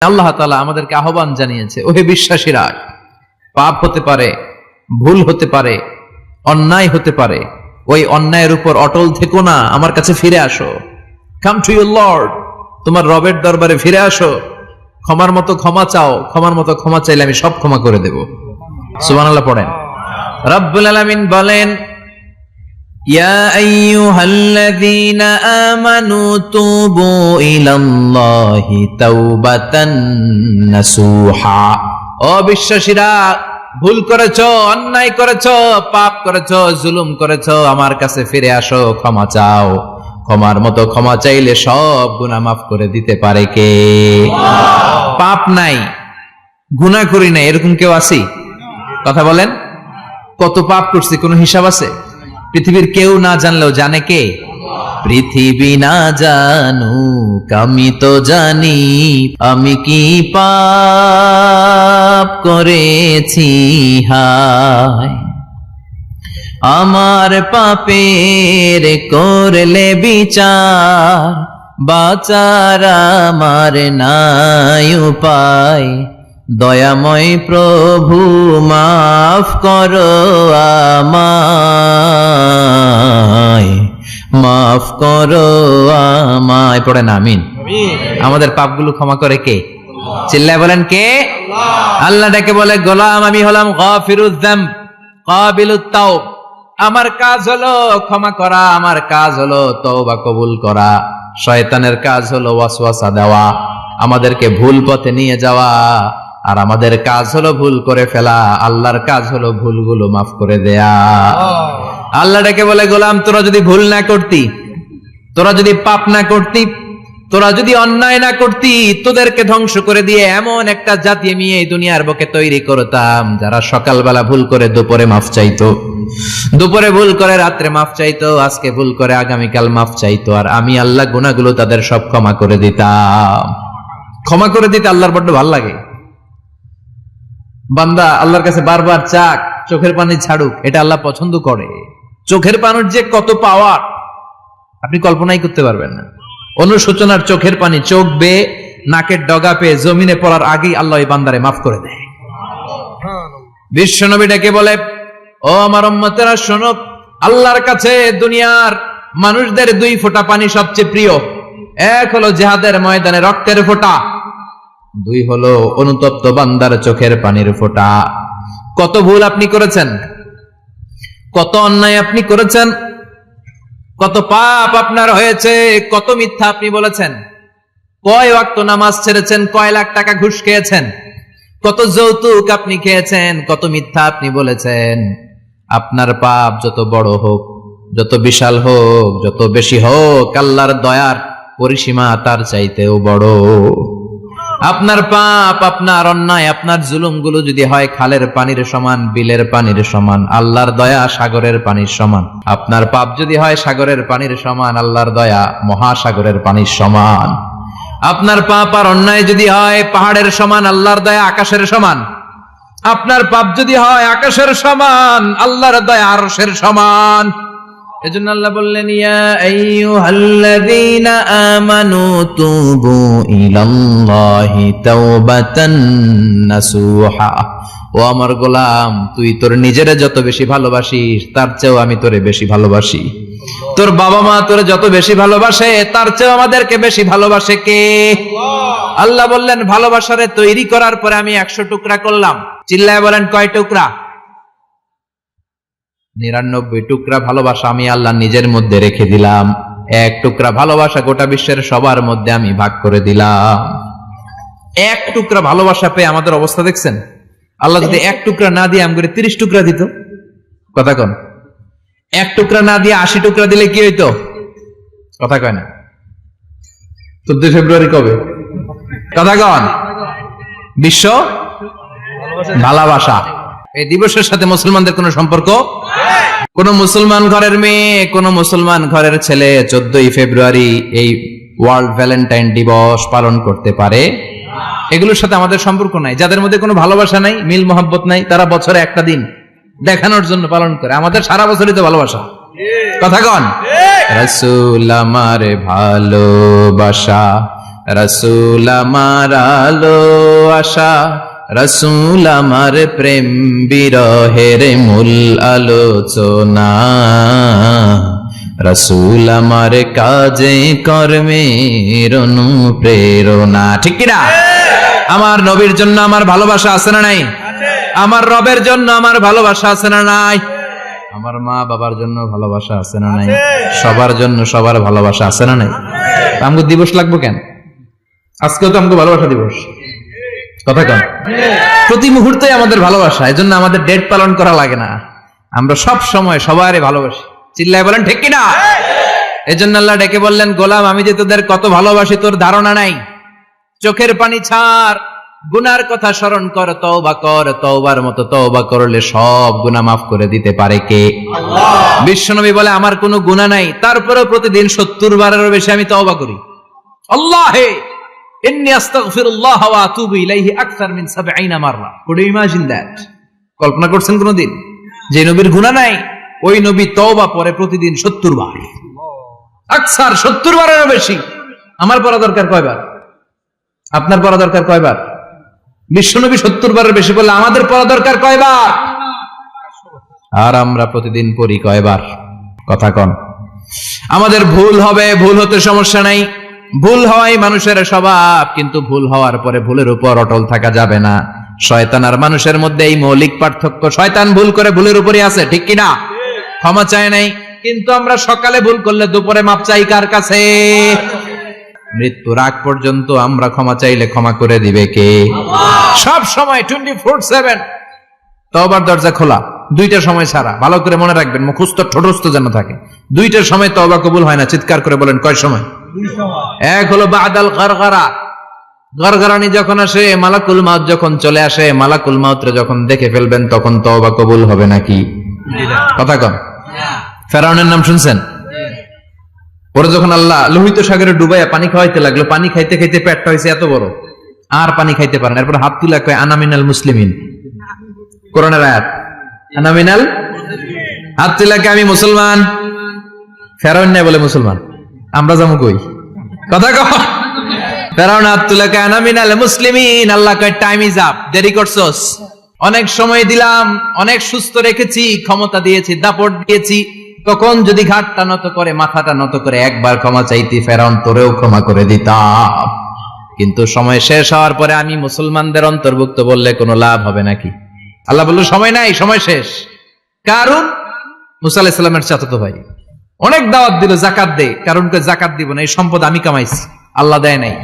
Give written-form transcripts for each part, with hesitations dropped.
আল্লাহ তাআলা আমাদেরকে আহ্বান জানিয়েছে, ওহে বিশ্বাসীরা, পাপ হতে পারে, ভুল হতে পারে, অন্যায় হতে পারে, ওই অন্যায়ের উপর অটল থেকো না, আমার কাছে ফিরে আসো। কাম টু ইউর লর্ড, তোমার রবের দরবারে ফিরে আসো, ক্ষমার মতো ক্ষমা চাও, ক্ষমার মতো ক্ষমা চাইলে আমি সব ক্ষমা করে দেব। সুবহানাল্লাহ পড়েন। রব্বুল আলামিন বলেন, ইয়া আইয়ুহাল্লাযীনা আমানু তুবু ইলাল্লাহি তাওবাতান নাসুহা। ও বিশ্বাসীরা, ভুল করেছো, অন্যায় করেছো, পাপ করেছো, জুলুম করেছো, আমার কাছে ফিরে আসো, ক্ষমা চাও। ক্ষমার মতো ক্ষমা চাইলে সব গুনাহ মাফ করে দিতে পারে কে? পাপ নাই, গুনাহ করি নাই, এরকম কেউ আছে? কথা বলেন। কত পাপ করছি, কোনো হিসাব আছে? পৃথিবীর কেউ না জানলেও জানে কে? পৃথিবী না জানুক আমি তো জানি, আমি কি পাপ করেছি হায়। আমার পাপের করলে বিচার, বাঁচার আমার নাই উপায়। দয়াময় প্রভু মাফ করো আমায়, মাফ করো আমায়। পড়েন আমিন। আমাদের পাপগুলো ক্ষমা করে কে? চিল্লায় বলেন কে? আল্লাহ ডেকে বলে, গোলাম আমি হলাম গাফিরুয যামব কাবিলুত তাওব। আমার কাজ হলো ক্ষমা করা, আমার কাজ হলো তওবা কবুল করা। শয়তানের কাজ হলো ওয়াসওয়াসা দেওয়া, আমাদেরকে ভুল পথে নিয়ে যাওয়া। আর আমাদের কাজ হলো ভুল করে ফেলা, আল্লাহর কাজ হলো ভুলগুলো মাফ করে দেয়া। আল্লাহ ডেকে বলে, গোলাম তোরা যদি ভুল না করতি, তোরা যদি পাপ না করতি, তোরা যদি অন্যায় না করতি, তোদেরকে ধ্বংস করে দিয়ে এমন একটা জাতি আমি এই দুনিয়ার বুকে তৈরি করতাম, যারা সকালবেলা ভুল করে দুপুরে মাফ চাইতো, দুপুরে ভুল করে রাত্রে মাফ চাইতো, আজকে ভুল করে আগামীকাল মাফ চাইতো। আর আমি আল্লাহ গুনাহগুলো তাদের সব ক্ষমা করে দিতাম। ক্ষমা করে দিতে আল্লাহর বড্ড ভালো লাগে। বান্দা আল্লাহর কাছে বারবার চাক, চোখের পানি ছাড়ুক, এটা আল্লাহ পছন্দ করে। চোখের পানির যে কত পাওয়ার আপনি কল্পনাই করতে পারবেন না। অনুশোচনার চোখের পানি চোখ বেয়ে নাকের ডগা পেয়ে জমিনে পড়ার আগেই আল্লাহ এই বান্দারে মাফ করে দেয়। বিশ্বনবী ডেকে বলে, ও আমার উম্মতেরা শোনো, আল্লাহর কাছে দুনিয়ার মানুষদের দুই ফোঁটা পানি সবচেয়ে প্রিয়। এক হলো জিহাদের ময়দানে রক্তের ফোঁটা, দুই হলো অনুতপ্ত বান্দার চোখের পানির ফোঁটা। কত ভুল আপনি করেছেন, কত অন্যায় আপনি করেছেন, কত পাপ আপনার হয়েছে, কত মিথ্যা আপনি বলেছেন, কয় ওয়াক্ত নামাজ ছেড়েছেন, কয় লাখ টাকা ঘুষ খেয়েছেন, কত যৌতুক আপনি খেয়েছেন, কত মিথ্যা আপনি বলেছেন। আপনার পাপ যত বড় হোক, যত বিশাল হোক, যত বেশি হোক, আল্লাহর দয়ার পরিসীমা তার চাইতেও বড়। আপনার পাপ, আপনার অন্যায়, আপনার জুলুমগুলো যদি হয় খালের পানির সমান, বিলের পানির সমান, আল্লাহর দয়া সাগরের পানির সমান। আপনার পাপ যদি হয় সাগরের পানির সমান, আল্লাহর দয়া মহাসাগরের পানির সমান। আপনার পাপ আর অন্যায় যদি হয় পাহাড়ের সমান, আল্লাহর দয়া আকাশের সমান। আপনার পাপ যদি হয় আকাশের সমান, আল্লাহর দয়া আরশের সমান। এজন্য আল্লাহ বললেন, ইয়া আইয়ুহাল্লাযীনা আমানু তুবু ইলাল্লাহি তাওবাতান নাসুহা। ও আমার গোলাম, তুই তোর নিজেরে যত বেশি ভালোবাসিস, তার চেয়েও আমি তোরে বেশি ভালোবাসি। তোর বাবা মা তোরে যত বেশি ভালোবাসে, তার চেয়েও আমাদেরকে বেশি ভালোবাসে কে? আল্লাহ বললেন, ভালোবাসারে তৈরি করার পরে আমি 100 টুকরা করলাম। চিল্লায় বলেন, কয় টুকরা? 99 টুকরা ভালোবাসা আমি আল্লাহ নিজের মধ্যে রেখে দিলাম। 1 টুকরা ভালোবাসা গোটা বিশ্বের সবার মধ্যে আমি ভাগ করে দিলাম। 1 টুকরা ভালোবাসা পেয়ে আমাদের অবস্থা দেখছেন? আল্লাহ যদি 1 টুকরা না দিয়ে আমগরে 30 টুকরা দিত, কথা কন। 1 টুকরা না দিয়ে 80 টুকরা দিলে কি হইতো? কথা কয় না। 14 ফেব্রুয়ারি কবে? কথা কন। বিশ্ব ভালোবাসা এই দিবসের সাথে মুসলমানদের কোন সম্পর্ক? কোন মুসলমান ঘরের মেয়ে, কোন মুসলমান ঘরের ছেলে 14 ফেব্রুয়ারি এই ওয়ার্ল্ড ভ্যালেন্টাইন দিবস পালন করতে পারে? এগুলোর সাথে আমাদের সম্পর্ক নাই। যাদের মধ্যে কোনো ভালোবাসা নাই, মিল মোহাব্বত নাই, তারা বছরে একটা দিন দেখানোর জন্য পালন করে। আমাদের সারা বছরই তো ভালোবাসা। কথা কন। রাসূল আমার ভালোবাসা, রাসূল আমার আলো আশা, রাসূল আমার প্রেম বিরহের মূল আলোচনা, রাসূল আমার কাজে কর্মের অনুপ্রেরণা। ঠিক কিনা? আমার নবীর জন্য আমার ভালোবাসা আছে না নাই? আমার রবের জন্য আমার ভালোবাসা আছে না নাই? আমার মা বাবার জন্য ভালোবাসা আছে না নাই? সবার জন্য সবার ভালোবাসা আছে না নাই? আমগো দিবস লাগবো কেন? আজকেও তো আমগো ভালোবাসা দিবস, কথা কন। প্রতি মুহূর্তে আমাদের ভালোবাসা, এজন্য আমাদের ডেট পালন করা লাগে না। আমরা সব সময় সবারই ভালোবাসি। চিল্লায় বলেন ঠিক কিনা? এজন্য আল্লাহ ডেকে বললেন, গোলাম আমি যে তোদের কত ভালোবাসি তোর ধারণা নাই। চোখের পানি ছাড়, গুনার কথা স্মরণ কর, তওবা কর। তওবার মতো তওবা করলে সব গুনাহ মাফ করে দিতে পারে কে? আল্লাহ। বিশ্বনবী বলে আমার কোনো গুনাহ নাই, তারপরেও প্রতিদিন 70 বারেরও বেশি আমি তওবা করি। আল্লাহে ইন্নী আস্তাগফিরুল্লাহ ওয়া আতুবু ইলাইহি আকসার মিন 70 মাররা। Could you imagine that? কল্পনা করছেন কোনদিন যে নবীর গুনাহ নাই, ওই নবী তওবা পড়ে প্রতিদিন 70 বার, আকসার 70 বারেরও বেশি। আমার পড়া দরকার কয়বার? আপনার পড়া দরকার কয়বার? বিশ্বনবী 70 বারের বেশি বললে আমাদের পড়া দরকার কয়বার? আর আমরা প্রতিদিন পড়ি কয়বার? কথা কন। আমাদের ভুল হবে, ভুল হতে সমস্যা নাই, ভুল হওয়াই মানুষের স্বভাব, কিন্তু ভুল হওয়ার পরে ভুলের উপর অটল থাকা যাবে না। শয়তান আর মানুষের মধ্যে এই মৌলিক পার্থক্য। শয়তান ভুল করে ভুলের উপরই আছে, ঠিক কিনা? ক্ষমা চায় নাই, কিন্তু আমরা সকালে ভুল করলে দুপুরে মাপ চাই কার কাছে? মৃত্যুর আগ পর্যন্ত আমরা ক্ষমা চাইলে ক্ষমা করে দিবে কে? সব সময় 24/7 তওবার দরজা খোলা, দুইটা সময় ছাড়া। ভালো করে মনে রাখবেন, মুখস্থ ঠোঁটস্থ যেন থাকে। দুইটার সময় তওবা কবুল হয় না। চিৎকার করে বলেন কয় সময়? এক হলো বাদাল গারগারা, গারগারানি যখন আসে, মালাকুল মাউত যখন চলে আসে, মালাকুল মাউতরে যখন দেখে ফেলবেন তখন তওবা কবুল হবে নাকি? কথা কন। ফেরাউনের নাম শুনছেন? ওরা যখন আল্লাহ লোহিত সাগরে ডুবাইয়া পানি খাওয়াইতে লাগলো, পানি খাইতে খাইতে পেটটা হয়েছে এত বড়, আর পানি খাইতে পারেন। এরপর হাত তুলে কয় আনা মিনাল মুসলিমিন। কোরআনের আয়াত, আনা মিনাল, হাত তুলে কয় আমি মুসলমান। ফেরাউন নাই বলে মুসলমান, আমরা যাবো কই? কথা কও। ফেরাউন হাত তুলে কয় আনা মিনাল মুসলিমিন। আল্লাহ কয় টাইম ইজ আপ, দেরি করছস। অনেক সময় দিলাম, অনেক সুস্থ রেখেছি, ক্ষমতা দিয়েছি, দাপট দিয়েছি, তখন যদি ঘাটটা নত করে, মাথাটা নত করে একবার ক্ষমা চাইতি, ফেরাউন তোরেও ক্ষমা করে দিতাম। কিন্তু সময় শেষ হওয়ার পরে আমি মুসলমানদের অন্তর্ভুক্ত বললে কোনো লাভ হবে নাকি? আল্লাহ বলল সময় নাই, সময় শেষ। কারণ মুসা আলাইহিস সালামের চাচাতো ভাই অনেক দাওয়াত দিল, জাকাত দে। কারণকে জাকাত দিব না, এই সম্পদ আমি কামাইছি, আল্লাহ দেয় নাই।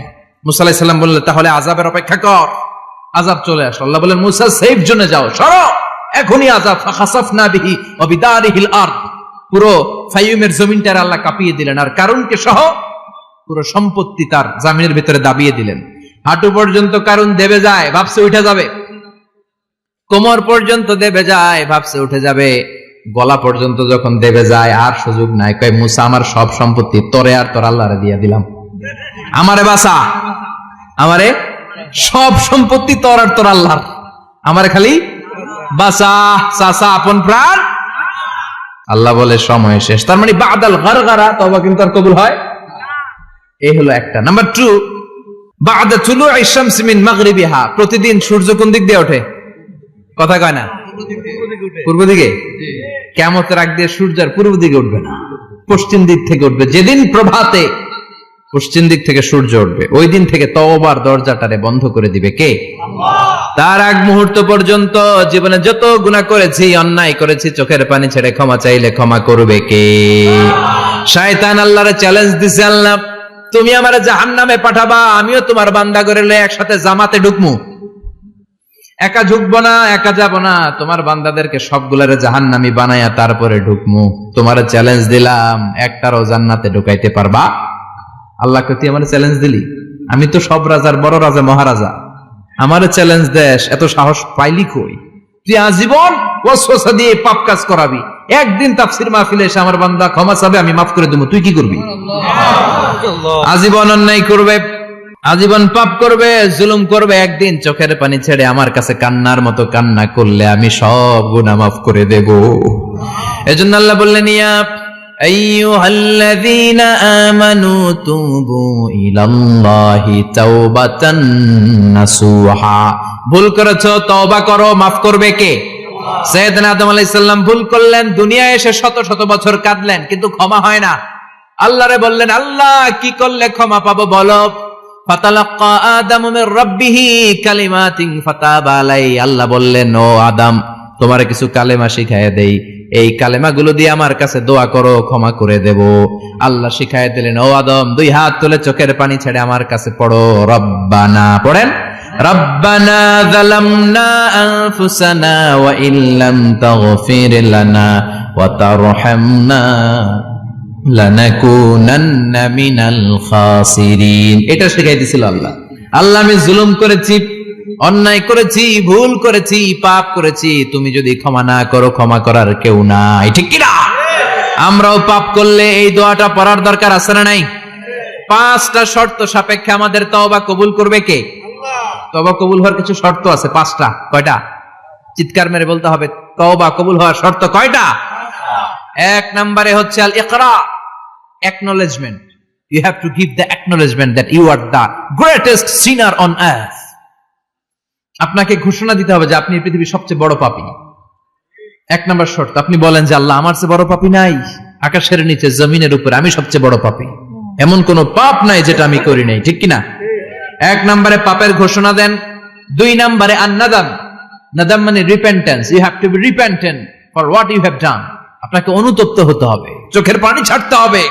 মুসা আলাইহিস সালাম বললেন তাহলে আযাবের অপেক্ষা কর। আযাব চলে আসলো। আল্লাহ বলেন মুসা সেফ জোনে যাও, সরো, এখনই আযাব। ফাখাসাফনা বিহি ওয়া বিদারিহিল আরদ, পুরো ফাইয়ুমের জমিনটার আল্লাহ কাঁপিয়ে দিলেন, আর কারুনকে সহ পুরো সম্পত্তি তার জামিনের ভিতরে দাবিয়ে দিলেন। হাঁটু পর্যন্ত কারুন দেবে যায়, ভাবছে উঠে যাবে। কোমর পর্যন্ত দেবে যায়, ভাবছে উঠে যাবে। গলা পর্যন্ত যখন দেবে যায়, আর সুযোগ নাই। কয় মুসা আমার সব সম্পত্তি তোরে আর তোর আল্লাহরে দিয়ে দিলাম, আমারে বাঁচা, আমারে সব সম্পত্তি তোর আর তোর আল্লাহর, আমারে খালি বাঁচা, চাচা আপন প্রাণ। আল্লাহ বলে সময় শেষ। তার মানে বাদাল গারগারা তওবা কিন্তু আর কবুল হয়? এই হলো একটা। নাম্বার 2, বাদা তুলুই শামস মিন মাগরিবিহা, প্রতিদিন সূর্য কোন দিক দিয়ে ওঠে? কথা কয় না? পূর্ব দিকে। কিয়ামতের আগ দিয়ে সূর্য আর পূর্ব দিকে উঠবে না, পশ্চিম দিক থেকে উঠবে। যেদিন প্রভাতে পশ্চিম দিক থেকে সূর্য উঠবে, ওই দিন থেকে তওবার দরজাটারে বন্ধ করে দিবে কে? আল্লাহ। তার আগ মুহূর্ত পর্যন্ত জীবনে যত গুনাহ করেছি, অন্যায় করেছি, চোখের পানি ছেড়ে ক্ষমা চাইলে ক্ষমা করবে কে? শয়তান আল্লাহরে চ্যালেঞ্জ দিছে, আল্লাহ তুমি আমারে জাহান্নামে পাঠাবা, আমিও তোমার বান্দা করে লয়ে একসাথে জামাতে ঢুকমু। একা ঢুকবো না, একা যাব না, তোমার বান্দাদেরকে সবগুলারে জাহান্নামী বানায়া তারপরে ঢুকমু। তোমার চ্যালেঞ্জ দিলাম, একটারও জান্নাতে ঢুকাইতে পারবা? আল্লাহকে তুই আমার চ্যালেঞ্জ দিলি? আমি তো সব রাজার বড় রাজা, মহারাজা, আমার চ্যালেঞ্জ দেশ, এত সাহস পাইলি কই? তুই আজীবন ওয়াসওয়াসা দিয়ে পাপ কাজ করাবি, একদিন তাফসীর মাহফিলে এসে আমার বান্দা ক্ষমা চাবে, আমি মাফ করে দেবো, তুই কি করবি? আজীবন অন্যায় করবে, আজীবন পাপ করবে, জুলুম করবে, একদিন চোখের পানি ছেড়ে আমার কাছে কান্নার মতো কান্না করলে আমি সব গুনাহ মাফ করে দেব। এজন্য আল্লাহ বললেন ইয়া আইয়ুহাল্লাযীনা আমানু তুবু ইলাল্লাহি তাওবাতান নাসুহা। ভুল করেছো, তওবা করো, মাফ করবে কে? সাইয়েদনা আদম আলাইহিস সালাম ভুল করলেন, দুনিয়ায় এসে শত শত বছর কাঁদলেন, কিন্তু ক্ষমা হয় না। আল্লাহরে বললেন, আল্লাহ কি করলে ক্ষমা পাবো বলো? ফাতালাক্কা আদামু মির রাব্বিহি কালিমাতিন ফাতাবা আলাইহি। আল্লাহ বললেন, ও আদম, তোমারে কিছু কালেমা শিখাইয়া দেই, এই কালেমাগুলো দিয়ে আমার কাছে দোয়া করো, ক্ষমা করে দেব। আল্লাহ শিখাইয়া দিলেন, ও আদম, দুই হাত তুলে চোখের পানি ছেড়ে আমার কাছে পড়ো, রব্বানা। পড়েন, রব্বানা যালামনা আনফুসানা ওয়া ইল্লাম তাগফির লানা ওয়া তারহামনা লানাকুনান্না মিনাল খাসিরিন। এটা শিখাই দিয়েছিল আল্লাহ। আল্লাহ, আমি জুলুম করেছি, অন্যায় করেছি, ভুল করেছি, পাপ করেছি, তুমি যদি ক্ষমা না করো, ক্ষমা করার কেউ নাই, ঠিক কি না? আমরাও পাপ করলে এই দোয়াটা পড়ার দরকার আছে না নাই? 5টা শর্ত সাপেক্ষে আমাদের তওবা কবুল করবে কে? তওবা কবুল হওয়ার কিছু শর্ত আছে, 5টা। কয়টা? চিৎকার মেরে বলতে হবে, তওবা কবুল হওয়ার শর্ত কয়টা? 1 নম্বরে হচ্ছে আল ইকরা, acknowledgement. You have to give the acknowledgement that you are the greatest sinner on earth. আপনাকে ঘোষণা দিতে হবে যে আপনি পৃথিবীর সবচেয়ে বড় পাপী। 1 নম্বর শর্ত, আপনি বলেন যে আল্লাহ, আমার চেয়ে বড় পাপী নাই, আকাশের নিচে জমিনের উপরে আমি সবচেয়ে বড় পাপী, এমন কোন পাপ নাই যেটা আমি করি নাই, ঠিক কিনা? 1 নম্বরে পাপের ঘোষণা দেন। 2 নম্বরে আন-নাদাম। নাদাম মানে repentance. You have to be repentant for what you have done. আপনাকে অনুতপ্ত হতে হবে, চোখের পানি ছাড়তে হবে।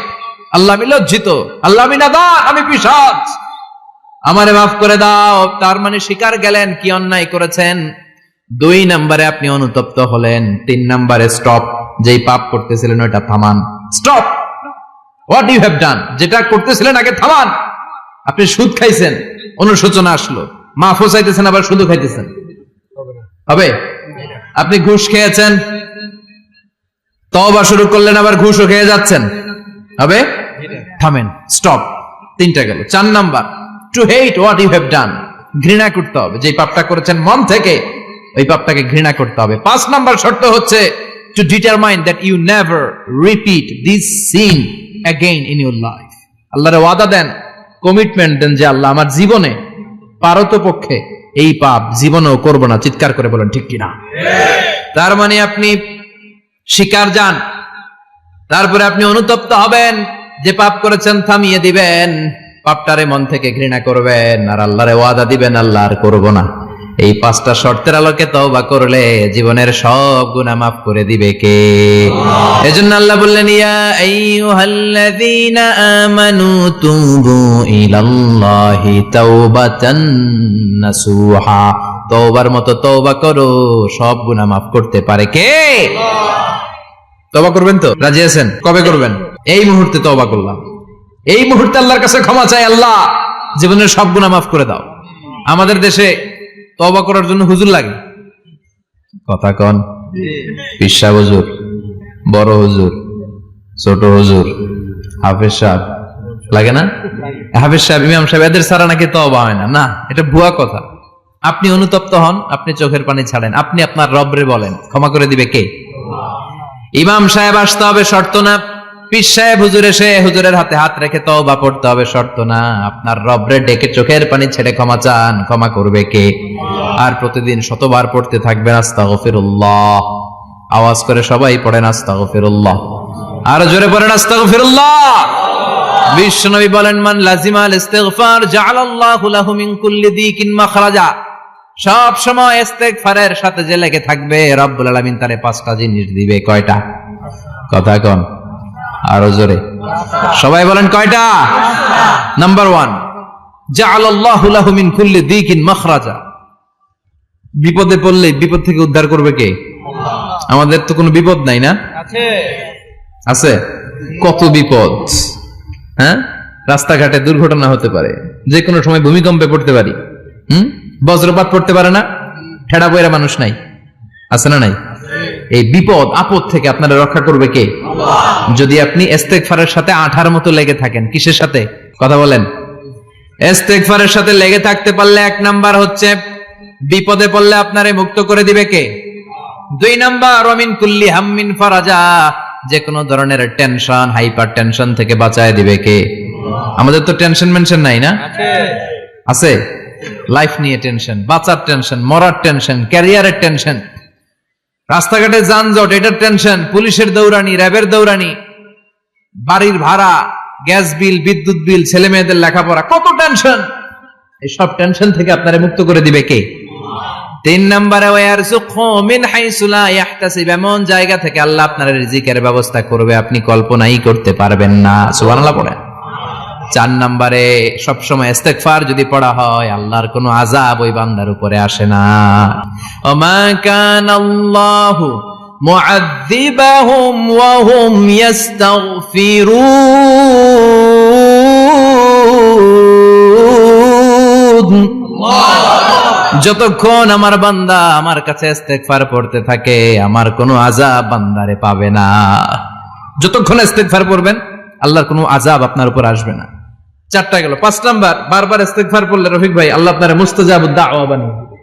আল্লাহ, আমি লজ্জিত, আল্লাহ আমি নাদান, আমি পিশাচ, আমারে মাফ করে দাও। তার মানে স্বীকার গেলেন কি অন্যায় করেছেন। 2 নম্বরে আপনি অনুতপ্ত হলেন। 3 নম্বরে স্টপ, যেই পাপ করতেছিলেন ওটা থামান। Stop what you have done, যেটা করতেছিলেন আগে থামান। আপনি সুদ খাইছেন, অনুশোচনা আসলো, মাফও চাইতেছেন, আবার সুদও খাইতেছেন, হবে? আপনি ঘুষ খেয়েছেন, তওবা শুরু করলেন, আবার ঘুষও খেয়ে যাচ্ছেন, হবে? থামেন, স্টপ। 3টা গেল। 4 number, to hate what you have done, ঘৃণা করতে হবে, যে পাপটা করেছেন মন থেকে ওই পাপটাকে ঘৃণা করতে হবে। 5 নাম্বার শর্ত হচ্ছে to determine that you never repeat this sin again in your life. আল্লাহর ওয়াদা দেন, কমিটমেন্ট দেন যে আল্লাহ, আমার জীবনে পারতপক্ষে এই পাপ জীবনেও করব না। চিৎকার করে বলেন, ঠিক কিনা? তার মানে আপনি শিকার যান, তারপরে আপনি অনুতপ্ত হবেন, যে পাপ করেছেন থামিয়ে দিবেন, পাপটারে মন থেকে ঘৃণা করবেন, আর আল্লাহরে ওয়াদা দিবেন, আল্লাহ আর করব না। এই 5টা শর্তের আলোকে তওবা করলে জীবনের সব গুনাহ মাফ করে দিবে কে? এজন্য আল্লাহ বললেন, ইয়া আইয়ুহাল্লাযীনা আমানু তুবু ইলাল্লাহি তাওবাতান নাসুহা। তওবার মতো তওবা করো, সব গুনাহ মাফ করতে পারে কে? তওবা করবেন তো? রাজি আছেন? কবে করবেন? এই মুহূর্তে তওবা করলাম, এই মুহূর্তে আল্লাহর কাছে ক্ষমা চাই, আল্লাহ জীবনের সব গুনাহ মাফ করে দাও। আমাদের দেশে তওবা করার জন্য হুজুর লাগে, কথা কন? পীর সাহেব হুজুর, বড় হুজুর, ছোট হুজুর, হাফেজ সাহেব লাগে না? হাফেজ সাহেব, ইমাম সাহেব, এদের ছাড়া নাকি তওবা হয় না। না, এটা ভুয়া কথা। আপনি অনুতপ্ত হন, আপনি চোখের পানি ছাড়েন, আপনি আপনার রবরে বলেন, ক্ষমা করে দিবে কে? ইমাম সাহেব আসতে হবে, শর্ত না। পীর সাহেব হুজুর এসে হুজুরের হাতে হাত রেখে তওবা পড়তে হবে, শর্ত না। আপনার রবরে ডেকে চোখের পানি ছেড়ে ক্ষমা চান, ক্ষমা করবে কে? আর প্রতিদিন শতবার পড়তে থাকবেন আস্তাগফিরুল্লাহ। আওয়াজ করে সবাই পড়েন আস্তাগফিরুল্লাহ, আর জোরে পড়েন আস্তাগফিরুল্লাহ। বিশ্বনবী বলেন, মান লাজিমাল ইস্তিগফার জাআলাল্লাহু লাহু মিন কুল্লি দিকিন মাখরাজা। সব সময় ইস্তিগফারের সাথে যে লেগে থাকবে, রব্বুল আলামিন তারে 5টা জিনিস দিবে। কয়টা? কথা কন, আরো জোরে সবাই বলেন, কয়টা? নাম্বার 1, জাআলাল্লাহু লাহু মিন কুল্লি দিকিন মাখরাজা। বিপদে পড়লে বিপদ থেকে উদ্ধার করবে কে? আমাদের তো কোনো বিপদ নাই না? আছে। কত বিপদ, হ্যাঁ? রাস্তাঘাটে দুর্ঘটনা হতে পারে, যে কোনো সময় ভূমিকম্পে পড়তে পারি, বজ্রপাত পড়তে পারে না, ঠেড়া বইরা মানুষ নাই, আছে না নাই? এই বিপদ আপদ থেকে আপনারা রক্ষা করবে কে? যদি আপনি ইস্তেগফারের সাথে আঠার মতো লেগে থাকেন। কিসের সাথে? কথা বলেন। ইস্তেগফারের সাথে লেগে থাকতে পারলে 1 নাম্বার হচ্ছে বিপদে পড়লে আপনারে মুক্ত করে দিবে কে? 2 নাম্বার, ওমিন কুল্লি হাম্মিন ফারাজা। যে কোনো ধরনের টেনশন, হাইপার টেনশন থেকে বাঁচায় দিবে কে? আমাদের তো টেনশন মেনশন নাই না? আছে। লাইফ নিয়ে টেনশন, বাঁচার টেনশন, মরার টেনশন, ক্যারিয়ারের টেনশন, রাস্তাঘাটে যানজট এটার টেনশন, পুলিশের দৌড়ানি, র্যাবের দৌড়ানি, বাড়ির ভাড়া, গ্যাস বিল, বিদ্যুৎ বিল, ছেলে মেয়েদের লেখাপড়া, কত টেনশন। এই সব টেনশন থেকে আপনারে মুক্ত করে দিবে কে? 3 নম্বরে ওয়ারযুকহু মিন হাইসু লা ইয়াহতাসিব, এমন জায়গা থেকে আল্লাহ আপনার রিজিকের ব্যবস্থা করবে আপনি কল্পনাই করতে পারবেন না। সুবহানাল্লাহ পড়েন। 4 নম্বরে সবসময় ইস্তেগফার যদি পড়া হয় আল্লাহর কোনো আযাব ওই বান্দার উপরে আসে না। ওমা কানাল্লাহু মুআযযিবাহুম ওয়া হুম ইস্তাগফিরুন। যতক্ষণ আমার বান্দা আমার কাছে ইস্তেগফার পড়তে থাকে আমার কোনো আযাব বান্দারে পাবে না। যতক্ষণ ইস্তেগফার পড়বেন আল্লাহর কোনো আযাব আপনার উপর আসবে না। 4টা গেল। 5 নাম্বার, বারবার ইস্তেগফার পড়লে রফিক ভাই আল্লাহ আপনার মুস্তাজাবুদ দাওয়া বানিয়ে দিবে।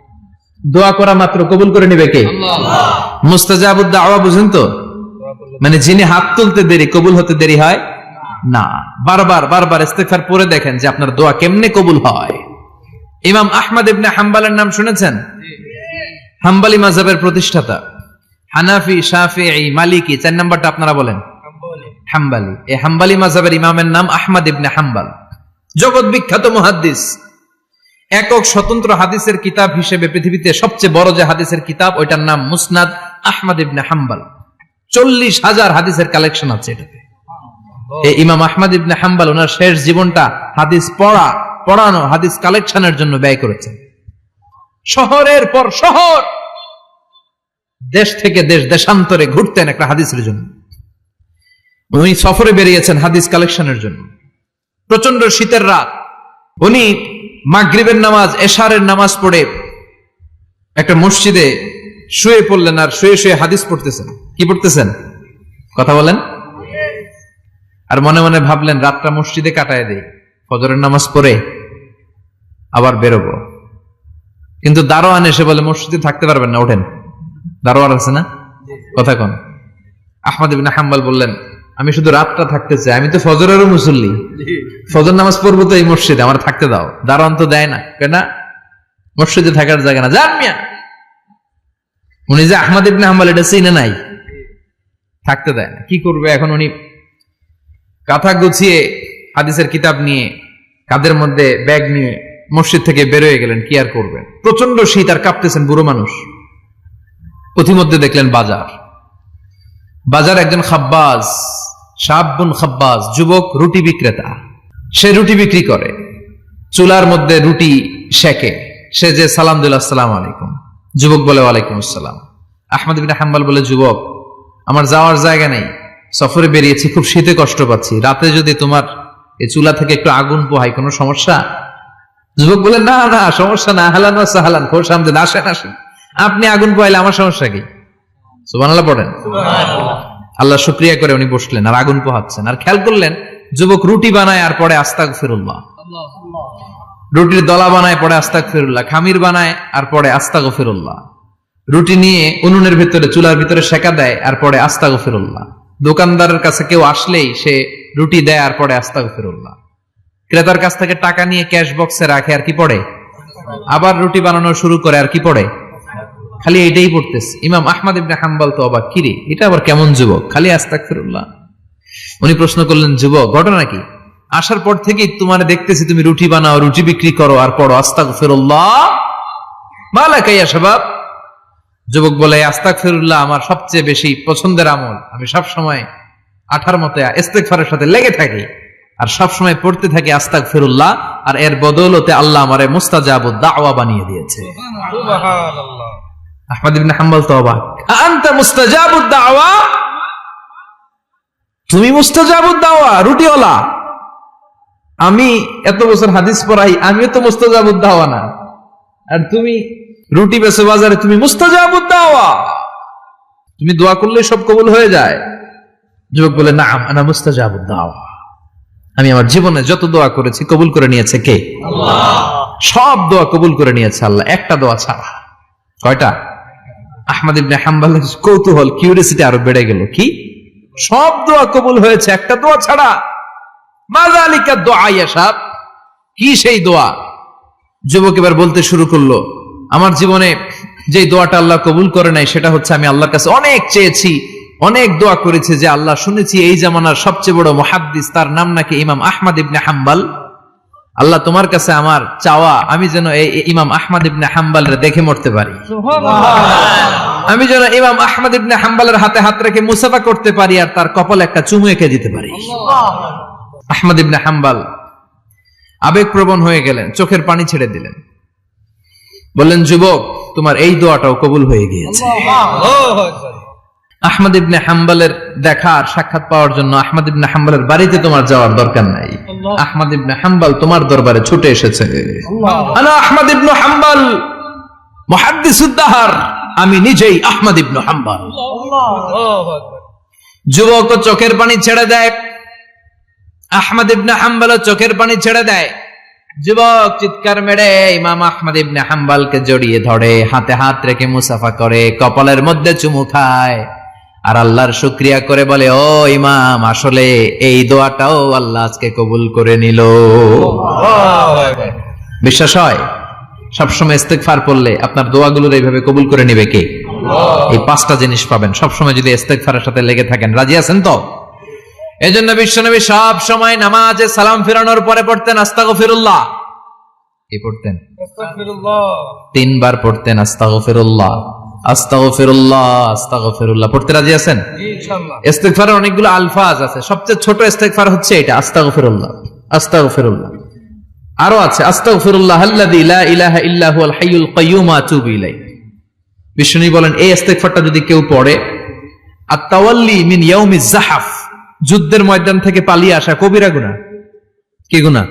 দোয়া করা মাত্র কবুল করে নেবে কে? আল্লাহ। মুস্তাজাবুদ দাওয়া বুঝেন তো? মানে যিনি হাত তুলতে দেরি কবুল হতে দেরি হয় না। বারবার ইস্তেগফার পড়ে দেখেন যে আপনার দোয়া কেমনে কবুল হয়। ইমাম আহমদ ইবনে হাম্বলের নাম শুনেছেন? হাম্বলি মাযহাবের প্রতিষ্ঠাতা। হানাফি, শাফিঈ, মালিকি, 4 নাম্বারটা আপনারা বলেন। হাম্বলি। এই হাম্বলি মাযহাবের ইমামের নাম আহমদ ইবনে হাম্বল। জগৎ বিখ্যাত মুহাদ্দিস। একক স্বতন্ত্র হাদিসের কিতাব হিসেবে পৃথিবীতে সবচেয়ে বড় যে হাদিসের কিতাব ওইটার নাম মুসনাদ আহমদ ইবনে হাম্বল। 40,000 হাদিসের কালেকশন আছে এটাতে। এই ইমাম আহমদ ইবনে হাম্বল ওনার শেষ জীবনটা হাদিস পড়ানো, হাদিস কালেকশনের জন্য ব্যয় করেছেন। শহরের পর শহর, দেশ থেকে দেশ, দেশান্তরে ঘুরতেন একটা হাদিসের জন্য। উনি সফরে বেরিয়েছেন হাদিস কালেকশনের জন্য। প্রচন্ড শীতের রাত, উনি মাগরিবের নামাজ, এশারের নামাজ পড়ে একটা মসজিদে শুয়ে পড়লেন আর শুয়ে শুয়ে হাদিস পড়তেছেন। কি পড়তেছেন? কথা বলেন। আর মনে মনে ভাবলেন রাতটা মসজিদে কাটায় দেই, ফজরের নামাজ পড়ে আবার বেরোবো। কিন্তু দারোয়ান এসে বলে মসজিদে থাকতে পারবেন না, ওঠেন। দারোয়ান আছে না? কথা কন। আহমদ ইবনে হাম্বল বললেন আমি শুধু রাতটা থাকতে চাই, আমি তো ফজরেরও মুসল্লি, ফজর নামাজ পড়বো তো এই মসজিদে, আমার থাকতে দাও। দারোয়ান তো দেয় না, কেন? মসজিদে থাকার জায়গা না, যান মিয়া। উনি যে আহমদ ইবনে হাম্বল এটা চিনে নাই, থাকতে দেয় না। কি করবে এখন? উনি কাঁথা গুছিয়ে হাদিসের কিতাব নিয়ে কাঁধের মধ্যে ব্যাগ নিয়ে মসজিদ থেকে বেরোয় গেলেন। কি আর করবেন? প্রচন্ড শীত আর কাঁপতেছেন, বুড়ো মানুষ। পথিমধ্যে দেখলেন বাজার একজন খাব্বাজ, শাবুন খাব্বাজ, যুবক রুটি বিক্রেতা। সে রুটি বিক্রি করে, চুলার মধ্যে রুটি সেকে। সে যে সালাম দিল আসসালামু আলাইকুম, যুবক বলে ওয়ালাইকুম আসসালাম। আহমদ ইবনে হাম্বল বলে যুবক আমার যাওয়ার জায়গা নেই, সফরে বেরিয়েছি, খুব শীতে কষ্ট পাচ্ছি, রাতে যদি তোমার এই চুলা থেকে একটু আগুন পোহাই কোনো সমস্যা? যুবক বলে না না সমস্যা না, আহলান ওয়া সাহলান, খোশ আমদেদ, আসেন। আপনি আগুন পোহাইলে আমার সমস্যা কি? সুবহানাল্লাহ পড়েন। আল্লাহ শুকরিয়া করে উনি বসলেন আর আগুন পোহাচ্ছেন। আর খেয়াল করলেন যুবক রুটি বানায় আর পরে আস্তাগফিরুল্লাহ, রুটির দলা বানায় পরে আস্তাগফিরুল্লাহ, খামির বানায় আর পরে আস্তাগফিরুল্লাহ, রুটি নিয়ে উনুনের ভিতরে চুলার ভিতরে সেকা দেয় আর পরে আস্তাগফিরুল্লাহ। দোকানদারের কাছে কেউ আসলেই সে রুটি দেয় আর পরে আস্তাগফিরুল্লাহ। ক্রেতার কাছ থেকে টাকা নিয়ে ক্যাশ বক্সে রাখে আর কি পড়ে? আবার রুটি বানানো শুরু করে আর কি পড়ে? খালি এটাই পড়তেছে। ইমাম আহমদ ইবনে হাম্বল তো অবাক, কিরে এটা আবার কেমন যুবক, খালি আস্তাগফিরুল্লাহ। উনি প্রশ্ন করলেন যুবক ঘটনা কি? আসার পর থেকেই তোমার দেখতেছি তুমি রুটি বানাও, রুটি বিক্রি করো আর পড়ো আস্তাগফিরুল্লাহ, মালাকা ইয়া শাবাব। যুবক বলে আস্তাগফিরুল্লাহ আমার সবচেয়ে বেশি পছন্দের আমল, আমি সব সময় আঠার মতো ইস্তেগফারের সাথে লেগে থাকি আর সব সময় পড়তে থাকি আস্তাগফিরুল্লাহ, আর এর বদৌলতে আল্লাহ আমারে মুস্তাজাবুদ দাওয়া বানিয়ে দিয়েছে। সুবহানাল্লাহ। আহমদ ইবনে হাম্বল তো অবাক, আনতা মুস্তাজাবুদ দাওয়া, তুমি মুস্তাজাবুদ দাওয়া, রুটিওয়ালা। আমি এত বছর হাদিস পড়াই, আমিও তো মুস্তাজাবুদ দাওয়া না, আর তুমি রুটি বেচো বাজারে, তুমি মুস্তাজাবুদ দাওয়া, তুমি দোয়া করলে সব কবুল হয়ে যায়। যুবক বলে নাম আনা মুস্তাজাবুদ দাওয়া, আমি আমার জীবনে যত দোয়া করেছি কবুল করে নিয়েছে কে? আল্লাহ। সব দোয়া কবুল করে নিয়েছে আল্লাহ, একটা দোয়া ছাড়া। কয়টা? আহমদ ইবনে হাম্বলের কৌতূহল, কিউরিয়াসিটি আরো বেড়ে গেল। কি? সব দোয়া কবুল হয়েছে একটা দোয়া ছাড়া। মাযালিকা দোয়া ইয়াসাব, কি সেই দোয়া? যুবক এবার বলতে শুরু করলো, আমার জীবনে যে দোয়াটা আল্লাহ কবুল করে নাই সেটা হচ্ছে আমি আল্লাহর কাছে অনেক চেয়েছি, অনেক দোয়া করেছি যে আল্লাহ, শুনেছি এই জামানার সবচেয়ে বড় মুহাদ্দিস, তার নাম নাকি ইমাম আহমদ ইবনে হাম্বল। আল্লাহ তোমার কাছে আমার চাওয়া, আমি যেন এই ইমাম আহমদ ইবনে হাম্বলের দেখে মরতে পারি, আমি যেন ইমাম আহমদ ইবনে হাম্বলের হাতে হাত রেখে মুসাফা করতে পারি আর তার কপালে একটা চুমু এঁকে দিতে পারি। আহমদ ইবনে হাম্বল আবেগপ্রবণ হয়ে গেলেন, চোখের পানি ছেড়ে দিলেন, বললেন, যুবক, তোমার এই দোয়াটাও কবুল হয়ে গিয়েছে। আহমদ ইবনে হাম্বলের দেখার সাক্ষাৎ পাওয়ার জন্য আহমদ ইবনে হাম্বলের বাড়িতে তোমার যাওয়ার দরকার নাই, আহমদ ইবনে হাম্বল তোমার দরবারে ছুটে এসেছে। আনা আহমদ ইবনে হাম্বল মুহাদ্দিসুদ দাহর, আমি নিজেই আহমদ ইবনে হাম্বল। যুবক চোখের পানি ছেড়ে দেয়, আহমদ ইবনে হাম্বল চোখের পানি ছেড়ে দেয়। যুবক চিৎকার মেরে ইমাম আহমদ ইবনে হাম্বলকে জড়িয়ে ধরে, হাতে হাত রেখে মুসাফা করে, কপালের মধ্যে চুমু খায় আর আল্লাহর শুকরিয়া করে বলে, ও ইমাম, আসলে এই দোয়াটাও আল্লাহ আজকে কবুল করে নিল। বিশ্বাস হয়? সবসময় ইস্তেগফার পড়লে আপনার দোয়াগুলোর এইভাবে কবুল করে নিবে কে? এই পাঁচটা জিনিস পাবেন সবসময় যদি ইস্তেগফারের সাথে লেগে থাকেন। রাজি আছেন তো? এজন্য বিশ্বনবী সব সময় নামাজে সালাম ফিরানোর পরে পড়তেন আস্তাগফিরুল্লাহ। কি পড়তেন? আস্তাগফিরুল্লাহ। 3 বার পড়তেন আস্তাগফিরুল্লাহ, আস্তাগফিরুল্লাহ, আস্তাগফিরুল্লাহ। পড়তে রাজি আছেন? জি ইনশাআল্লাহ। ইস্তেগফারের অনেকগুলো আলফাজ আছে, সবচেয়ে ছোট ইস্তেগফার হচ্ছে এটা, আস্তাগফিরুল্লাহ, আস্তাগফিরুল্লাহ। আরো আছে আস্তাগফিরুল্লাহ আল্লাযী লা ইলাহা ইল্লা হুয়াল হাইয়ুল কাইয়্যুম ওয়া আতুবু ইলাইহি। বিশ্বনবী বলেন, এই ইস্তেগফারটা যদি কেউ পড়ে, আত-তাওয়াল্লি মিন ইয়াউমিজ যাহাফ, যুদ্ধের ময়দান থেকে পালিয়ে আসা কবিরা গুনাহ। কি গুনাহ?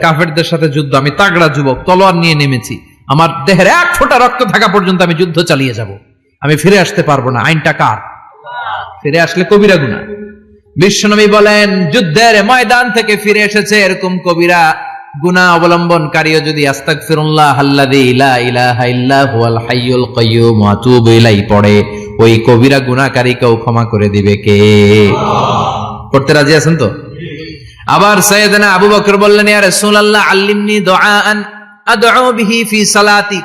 কাফেরদের সাথে যুদ্ধ, আমি তাগড়া যুবক, তলোয়ার নিয়ে নেমেছি, আমার দেহের এক ফোঁটা রক্ত থাকা পর্যন্ত আমি যুদ্ধ চালিয়ে যাব, আমি ফিরে আসতে পারবো না, আইনটা কার? ফিরে আসলে কবিরা গুনাহ। বিশ্বনবী বলেন, যুদ্ধের ময়দান থেকে ফিরে এসেছে এরকম কবিরা গুনাহ অবলম্বনকারীও যদি আস্তাগফিরুল্লাহ আল্লাযী লা ইলাহা ইল্লা হুয়াল হাইয়ুল কাইয়্যুম ওয়া আতুবু ইলাইহি পড়ে, ওই কবিরা গুনাহকারীকেও ক্ষমা করে দিবে কে? পড়তে রাজি আছেন তো? আবার সাইয়েদনা আবু বকর বললেন, ইয়া রাসূলুল্লাহ আল্লিমনি দুআআন আদউ বিহি ফি সালাতি,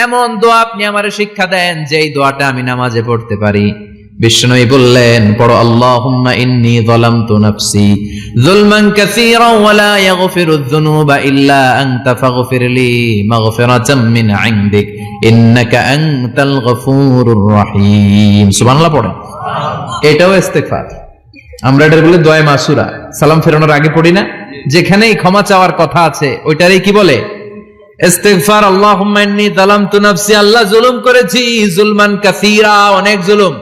এমন দোয়া আপনি আমারে শিক্ষা দেন যেই দোয়াটা আমি নামাজে পড়তে পারি। বিশ্বনবী বললেন, পড়ো, আল্লাহুম্মা ইন্নী যালামতু নাফসি যুলমান কাসীরান ওয়া লা ইয়াগফিরুয যুনুবা ইল্লা আনতা ফাগফিরলি মাগফিরাতাম মিন ইনদিক ইন্নাকা আনতাল গফুরুর রহিম। সুবহানাল্লাহ পড়েন। এটাও ইস্তেগফার। আমরা এটার বলে দোয়া মাসুরা, সালাম ফেরানোর আগে পড়ি না? যেখানেই ক্ষমা চাওয়ার কথা আছে ওইটারই কি বলে? ইস্তেগফার। আল্লাহুম্মা ইন্নী যালামতু নাফসি, আল্লাহ জুলুম করেছি, যুলমান কাসীরা, অনেক জুলুম,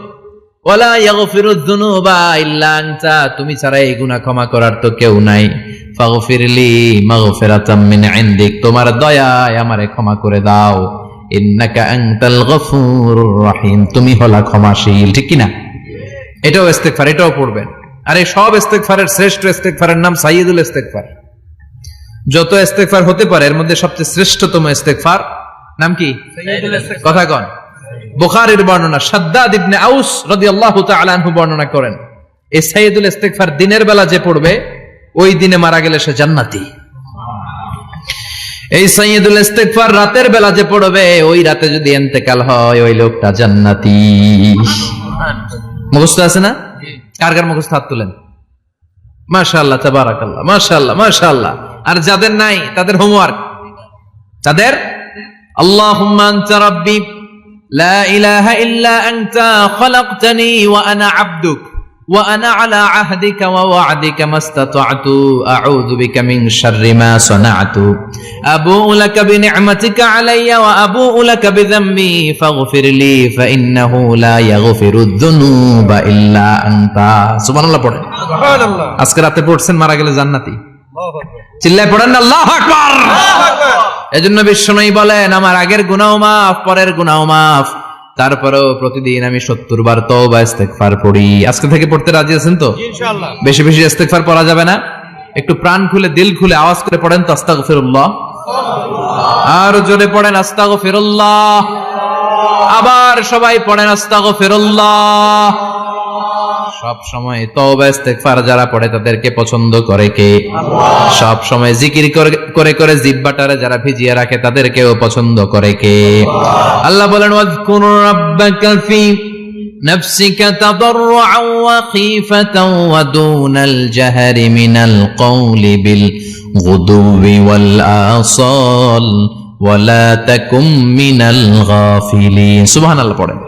ওয়ালা ইয়াগফিরুয যুনুবা ইল্লা আনতা, তুমি ছাড়া এই গুনাহ ক্ষমা করার তো কেউ নাই, ফাগফিরলি মাগফিরাতাম মিন ইনদিক, তোমার দয়ায় আমারে ক্ষমা করে দাও, ইন্নাকা আনতাল গফুরুর রহিম, তুমি হলা ক্ষমাশীল। ঠিক কি না? এটাও ইস্তেগফার, এটাও পড়বেন। আর এই সব ইস্তেগফারের শ্রেষ্ঠ ইস্তেগফারের নাম সাইয়্যিদুল ইস্তেগফার। যত ইস্তেগফার হতে পারে এর মধ্যে সবচেয়ে শ্রেষ্ঠতম ইস্তেগফার নাম কি? সাইয়্যিদুল ইস্তেগফার। কথা কন। বুখারীর বর্ণনা, শাদ্দাদ ইবনে আউস রাদিয়াল্লাহু তাআলা আনহু বর্ণনা করেন, এই সাইয়্যিদুল ইস্তেগফার দিনের বেলা যে পড়বে ওই দিনে মারা গেলে সে জান্নাতি। এই সাইয়্যিদুল ইস্তেগফার রাতের বেলা যে পড়বে ওই রাতে যদি ইন্তেকাল হয় ওই লোকটা জান্নাতি। মুখস্থ আছে না? কার কার মুখস্থ? হাত তুলেন। মাশাআল্লাহ, তাবারাকাল্লাহ, মাশাআল্লাহ, মাশাআল্লাহ। আর যাদের নাই তাদের হোমওয়ার্ক, তাদের আল্লাহুম্মা আনতা রাব্বি লা ইলাহা ইল্লা আনতা খালাকতানি ওয়া আনা আবদুক ওয়া আনা আলা আহদিকা ওয়া ওয়া'দিকা মাস্তাতা'তু আউযু বিকা মিন শাররি মা সানা'তু আবুউ লাকা বিনি'মাতিকা আলাইয়া ওয়া আবুউ লাকা বিযামবি ফাগফিরলি ফাইন্নাহু লা ইয়াগফিরুয যুনুবা ইল্লা আনতা। সুবহানাল্লাহ পড়েন। সুবহানাল্লাহ। আজকে রাতে পড়ছেন, মারা গেলে জান্নাতি। আল্লাহু আকবার। চিল্লায় পড়েন না আল্লাহু আকবার। আল্লাহু আকবার। এজন্য বিশ্বনবী বলেন, আমার আগের গুনাহ মাফ, পরের গুনাহ মাফ, তারপরেও প্রতিদিন আমি 70 বার তওবা ইস্তেগফার পড়ি। আজকে থেকে পড়তে রাজি আছেন তো? ইনশাআল্লাহ। বেশি বেশি ইস্তেগফার পড়া যাবে না? একটু প্রাণ খুলে, দিল খুলে আওয়াজ করে পড়েন তো আস্তাগফিরুল্লাহ। আর জোরে পড়েন আস্তাগফিরুল্লাহ। আবার সবাই পড়েন আস্তাগফিরুল্লাহ। সব সময় তওবা ইস্তেগফার যারা পড়ে তাদেরকে পছন্দ করে কে? আল্লাহ। সব সময় জিকির করে করে জিহ্বাটারে যারা ভিজিয়ে রাখে তাদেরকেও পছন্দ করে কে? আল্লাহ। আল্লাহ বলেন ওয়াজকুর রাব্বাকা ফি নাফসিকা তাদাররুআন ওয়া খীফাতান ওয়া দুনাল জাহরি মিনাল কওলি বিল গুদুবি ওয়াল আসাল ওয়ালা তাকুম মিনাল গাফিলিন। সুবহানাল্লাহ পড়েন।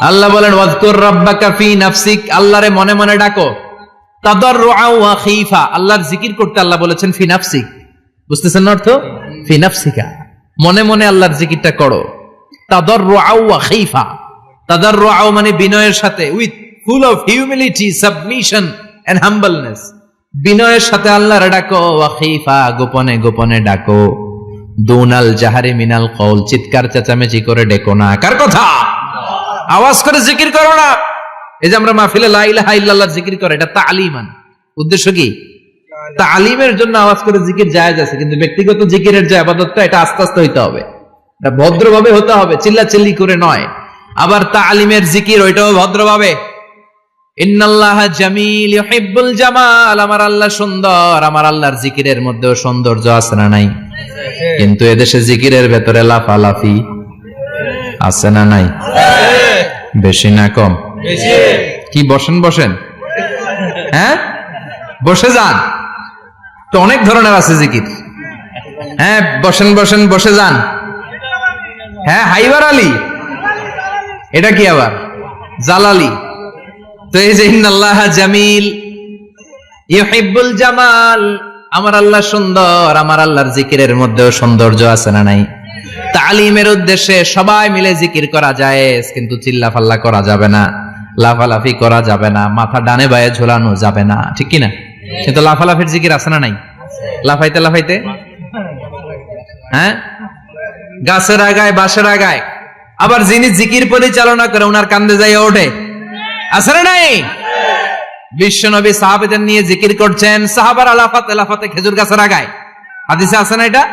আল্লাহ বলেন ওয়াজকুর রাব্বাকা ফি নাফসিক, আল্লাহরে মনে মনে ডাকো। তাদাররুআ ওয়া খীফা, আল্লাহর জিকির করতে আল্লাহ বলেছেন ফি নাফসিক। বুঝতেছেন অর্থ? ফি নাফসিকা, মনে মনে আল্লাহর জিকিরটা করো। তাদাররুআ ওয়া খীফা, তাদাররুআ মানে বিনয়ের সাথে, with full of humility, submission and humbleness. বিনয়ের সাথে আল্লাহরে ডাকো। ওয়া খীফা, গোপনে গোপনে ডাকো। দুনাল জাহারি মিনাল কওল, চিৎকার চেঁচামেচি করে ডেকো না। কার কথা? আওয়াজ করে জিকির করো না। এই যে আমরা মাহফিলে লা ইলাহা ইল্লাল্লাহ জিকির করে, এটা তালিমান। উদ্দেশ্য কি? তালিমের জন্য আওয়াজ করে জিকির জায়েজ আছে, কিন্তু ব্যক্তিগত জিকিরের যে ইবাদতটা, এটা আস্তে আস্তে হইতে হবে, এটা ভদ্রভাবে হতে হবে, চিল্লাচিল্লি করে নয়। আবার তালিমের জিকির ওইটাও ভদ্রভাবে। ইন্নাল্লাহা জামিল ইউহিব্বুল জামাল, আমার আল্লাহ সুন্দর, আমার আল্লাহর জিকিরের মধ্যেও সৌন্দর্য আছে না নাই? কিন্তু এদেশে জিকিরের ভেতরে লাফালাফি আছে না নাই? বেশি না কম? কি বসেন বসেন, হ্যাঁ বসে যান তো, অনেক ধরনের আছে জিকির। হ্যাঁ বসেন বসেন, বসে যান। হ্যাঁ হাইবার আলী, এটা কি আবার জালালি? তো এই যে ইন্নাল্লাহা জামিল ইউহিব্বুল জামাল, আমার আল্লাহ সুন্দর, আমার আল্লাহর জিকিরের মধ্যেও সৌন্দর্য আছে না নাই? তালিমের উদ্দেশ্যে সবাই মিলে জিকির করা যায়, কিন্তু চিল্লাফাল্লা করা যাবে না, লাফালাফি করা যাবে না, মাথা ডানে বায়ে ঝোলানো যাবে না, ঠিক কি না? কিন্তু লাফালাফির জিকির আছে না নাই? লাফাইতে লাফাইতে, হ্যাঁ গাছের আগায় বাঁশের আগায়। আবার যিনি জিকির পরিচালনা করে ওনার কান্দে যাইয়া ওঠে, আছে না নাই? বিশ্বনবী সাহাবাদের নিয়ে জিকির করছেন, সাহাবারা লাফাতে লাফাতে খেজুর গাছের আগায়। হাদিসে আছে না এটা?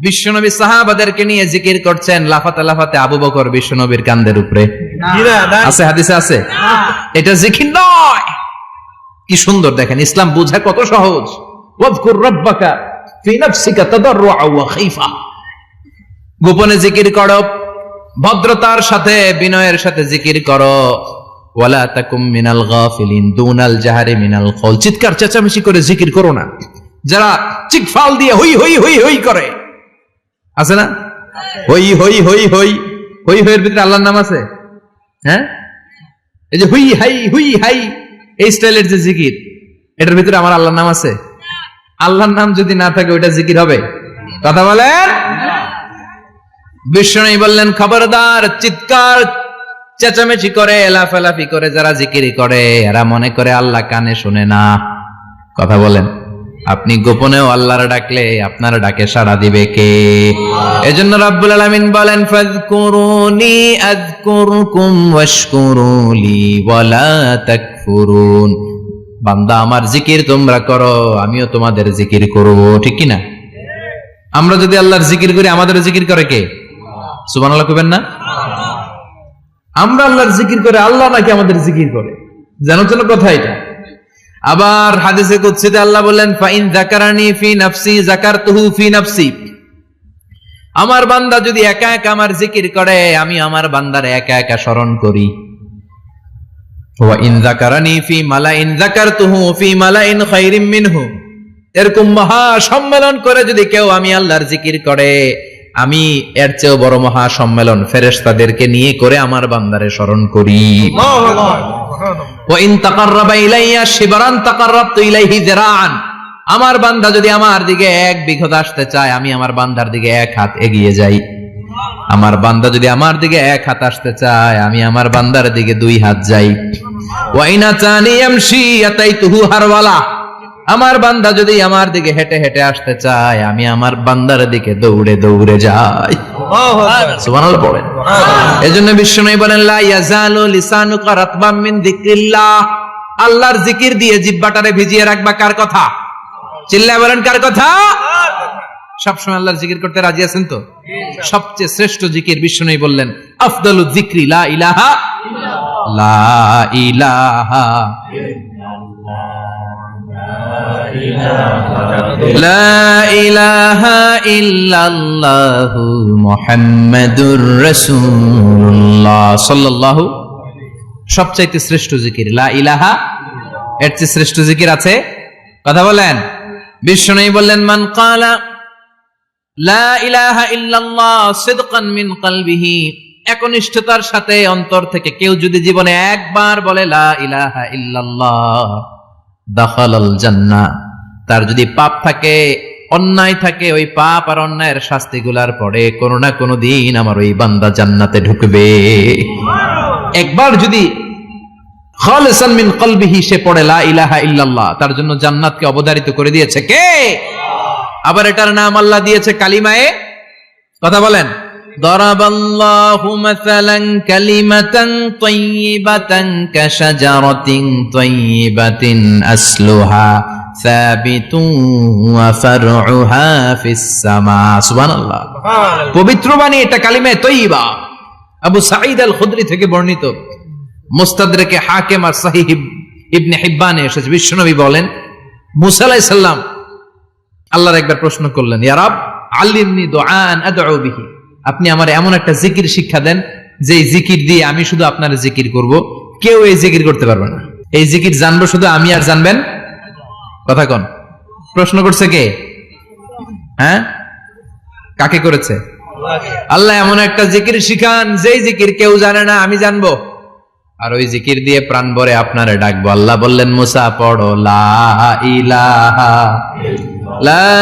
বিশ্বনবী সাহাবাদেরকে নিয়ে জিকির করছেন, লাফাতে লাফাতে আবু বকর বিশ্বনবীর কান্দের উপরে। আছে হাদিসে আছে? এটা জিকির নয়। কি সুন্দর দেখেন, ইসলাম বুঝা কত সহজ। ওয়াজকুর রাব্বাকা ফি নাফসিকা তাদাররুআ ওয়া খীফা, গোপনে জিকির করো, ভদ্রতার সাথে বিনয়ের সাথে জিকির করো। ওয়ালা তাকুম মিনাল গাফিলিন, দুনাল জাহারি মিনাল কওল, চিৎকার চেঁচামেচি করে জিকির করো না। যারা চিকফাল দিয়ে হই হই হই হই করে, আছে না? হই হই হই হই হই হইয়ের ভিতরে আল্লাহর নাম আছে। হ্যাঁ এই যে হুই হাই হুই হাই, এই স্টাইলের যে জিকির, এটার ভিতরে আমার আল্লাহর নাম আছে? আল্লাহর নাম যদি না থাকে ওইটা জিকির হবে? কথা বলেন। বিষ্ণু বললেন খবরদার, চিৎকার চেঁচামেচি করে লাফালাফি করে যারা জিকির করে, এরা মনে করে আল্লাহ কানে শুনে না। কথা বলেন। আপনি গোপনেও আল্লাহর ডাকলে আপনার ডাকে সাড়া দিবে কে? এজন্য রাব্বুল আলামিন বলেন ফাযকুরুনি আযকুরকুম ওয়াশকুরুলি ওয়ালা তাকফুরুন। বান্দা আমার জিকির তোমরা করো, আমিও তোমাদের জিকির করব, ঠিক কি না? আমরা যদি আল্লাহর জিকির করি, আমাদের জিকির করে কে? সুবহানাল্লাহ কইবেন না? আমরা আল্লাহর জিকির করে, আল্লাহ নাকি আমাদের জিকির করে, জানো তো কথা এটা। আবার হাদিসে কুদসিতে আল্লাহ বলেন ফাইন যাকারানি ফি নাফসি যাকারতুহু ফি নাফসি, আমার বান্দা যদি একা একা আমার জিকির করে, আমি আমার বান্দারে একা একা স্মরণ করি। ওয়া ইন যাকারানি ফি মালাইন যাকারতুহু ফি মালাইন খায়রিম মিনহু, এরকম মহা সম্মেলন করে যদি কেউ আমি আল্লাহর জিকির করে, আমি এর চেয়েও বড় মহা সম্মেলন ফেরেশতাদেরকে নিয়ে করে আমার বান্দারে স্মরণ করি। ওয়া ইন তাকাররাবা ইলাইয়া শিবরান তাকাররাবতু ইলাইহি যিরাআন, আমার বান্দা যদি আমার দিকে 1 বিঘত আসতে চায়, আমি আমার বান্দার দিকে 1 হাত এগিয়ে যাই। আমার বান্দা যদি আমার দিকে 1 হাত আসতে চায়, আমি আমার বান্দার দিকে 2 হাত যাই। ওয়া ইন আতানি ইয়ামশি আতাইতুহু হারওয়ালা, আমার বান্দা যদি আমার দিকে হেঁটে হেঁটে আসতে চায়, আমি আমার বান্দার দিকে দৌড়ে দৌড়ে যাই। সুবহানাল্লাহ পড়েন। এজন্য বিশ্বনবী বলেন লা ইয়াজালু লিসানুকা রাতবাম মিন যিকরিল্লাহ, আল্লাহর জিকির দিয়ে জিহ্বাটারে ভিজিয়ে রাখবা। কার কথা? চিল্লায় বলেন কার কথা? সবসময় আল্লাহর জিকির করতে রাজি আছেন তো? সবচেয়ে শ্রেষ্ঠ জিকির বিশ্বনবী বললেন আফদালু যিকরি লা ইলাহা লা ইলাহা লা ইলাহা ইল্লাল্লাহু মুহাম্মাদুর রাসূলুল্লাহ সাল্লাল্লাহু। সবচাইতে শ্রেষ্ঠ জিকির লা ইলাহা, এর চেয়ে শ্রেষ্ঠ জিকির আছে? কথা বলেন। বিশ্বনবী বললেন, মান ক্বালা লা ইলাহা ইল্লাল্লাহ সিদকান মিন কলবিহি, একনিষ্ঠতার সাথে অন্তর থেকে কেউ যদি জীবনে একবার বলে লা ইলাহা ইল্লাল্লাহ, দাখালাল জান্নাহ, তার যদি পাপ থাকে, অন্যায় থাকে, ওই পাপ আর অন্যায়ের শাস্তিগুলার পরে কোনো না কোনো দিন আমার ওই বান্দা জান্নাতে ঢুকবে। একবার যদি খালিসান মিন কলবিহি সে পড়ে লা ইলাহা ইল্লাল্লাহ, তার জন্য জান্নাতকে অবধারিত করে দিয়েছে কে? আবার এটার নাম আল্লাহ দিয়েছে কালিমায়ে, কথা বলেন, দরাবাল্লাহু মাসালান কালিমাতান তাইয়িবাতান কাশাজারাতিন তাইয়িবাতিন আসলুহা সাবিতুন ওয়া ফারউহা ফিস সামা। সুবহানাল্লাহ। পবিত্র বাণী এটা কালিমায়ে তাইয়িবা। আবু সাঈদ আল খুদরি থেকে বর্ণিত, মুস্তাদরাকে হাকিম আর সহিহ ইবনে হিব্বানে এসেছে, বিশ্বনবী বলেন, মুসা আলাইহিস সালাম আল্লাহর একবার প্রশ্ন করলেন, ইয়া রাব আল্লিমনি দুআন আদউ বিহি, আপনি আমার এমন একটা জিকির শিক্ষা দেন যে এই জিকির দিয়ে আমি শুধু আপনার জিকির করব, কেউ এই জিকির করতে পারবে না। এই জিকির জানবো শুধু আমি, আর জানবেন কথা কোন? প্রশ্ন করছে কে? হ্যাঁ, কাকে করেছে? আল্লাহ এমন একটা জিকির শিখান যেই জিকির কেউ জানে না, আমি জানবো, আর ওই জিকির দিয়ে প্রাণ ভরে আপনারে ডাকবো। আল্লাহ বললেন, মুসা পড়ো লা ইলাহা লা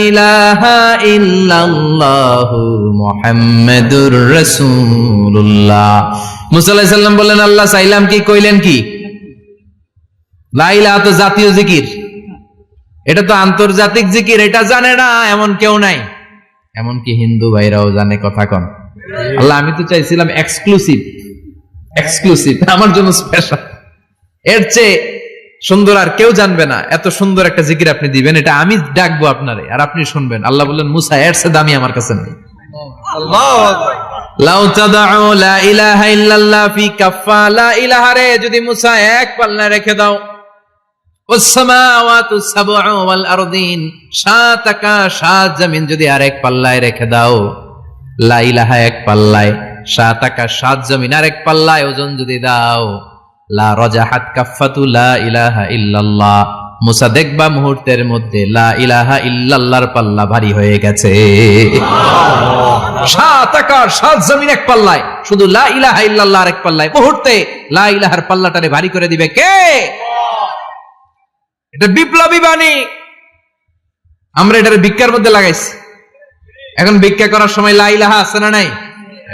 ইলাহা ইল্লাল্লাহু মুহাম্মাদুর রাসূলুল্লাহ। মুসা আলাইহিস সালাম বললেন, আল্লাহ চাইলাম কি, কইলেন কি? লা ইলাহা তো জাতীয় জিকির, এটা তো আন্তর্জাতিক জিকির, এটা জানে না এমন কেউ নাই, এমনকি হিন্দু ভাইরাও জানে, কথা কন। আল্লাহ আমি তো চাইছিলাম এক্সক্লুসিভ, আমার জন্য স্পেশাল, এর চেয়ে সুন্দর আর কেউ জানবে না, এত সুন্দর একটা জিকির আপনি দিবেন, এটা আমি ডাকবো আপনারে আর আপনি শুনবেন। আল্লাহ বললেন, মুসা এর চেয়ে দামি আমার কাছে নেই। আল্লাহু আকবার। লাউ তাদউ লা ইলাহা ইল্লাল্লাহ ফি কাফা, লা ইলাহা রে যদি মুসা এক পাল্লায় রেখে দাও, ওয়াস সামাওয়াতু সাবউ ওয়াল আরদিন, সাত আকাশ সাত জমিন যদি আরেক পাল্লায় রেখে দাও, লা ইলাহা এক পাল্লায়, সাত আকাশ সাত জমিন আরেক পাল্লায় ওজন যদি দাও, লা রাজাহাত কাফাতু লা ইলাহা ইল্লাল্লাহ, মুসা দেখবা মুহূর্তের মধ্যে লা ইলাহা ইল্লাল্লাহর পাল্লা ভারী হয়ে গেছে। সাত আকাশ সাত জমিন এক পাল্লায়, শুধু লা ইলাহা ইল্লাল্লাহ আরেক পাল্লায়, মুহূর্তে লা ইলাহার পাল্লাটারে ভারী করে দিবে কে? এটা বিপ্লবী বাণী। আমরা এটার ভিক্ষার মধ্যে লাগাইছি। এখন ভিক্ষা করার সময় লা ইলাহা আছে না নাই?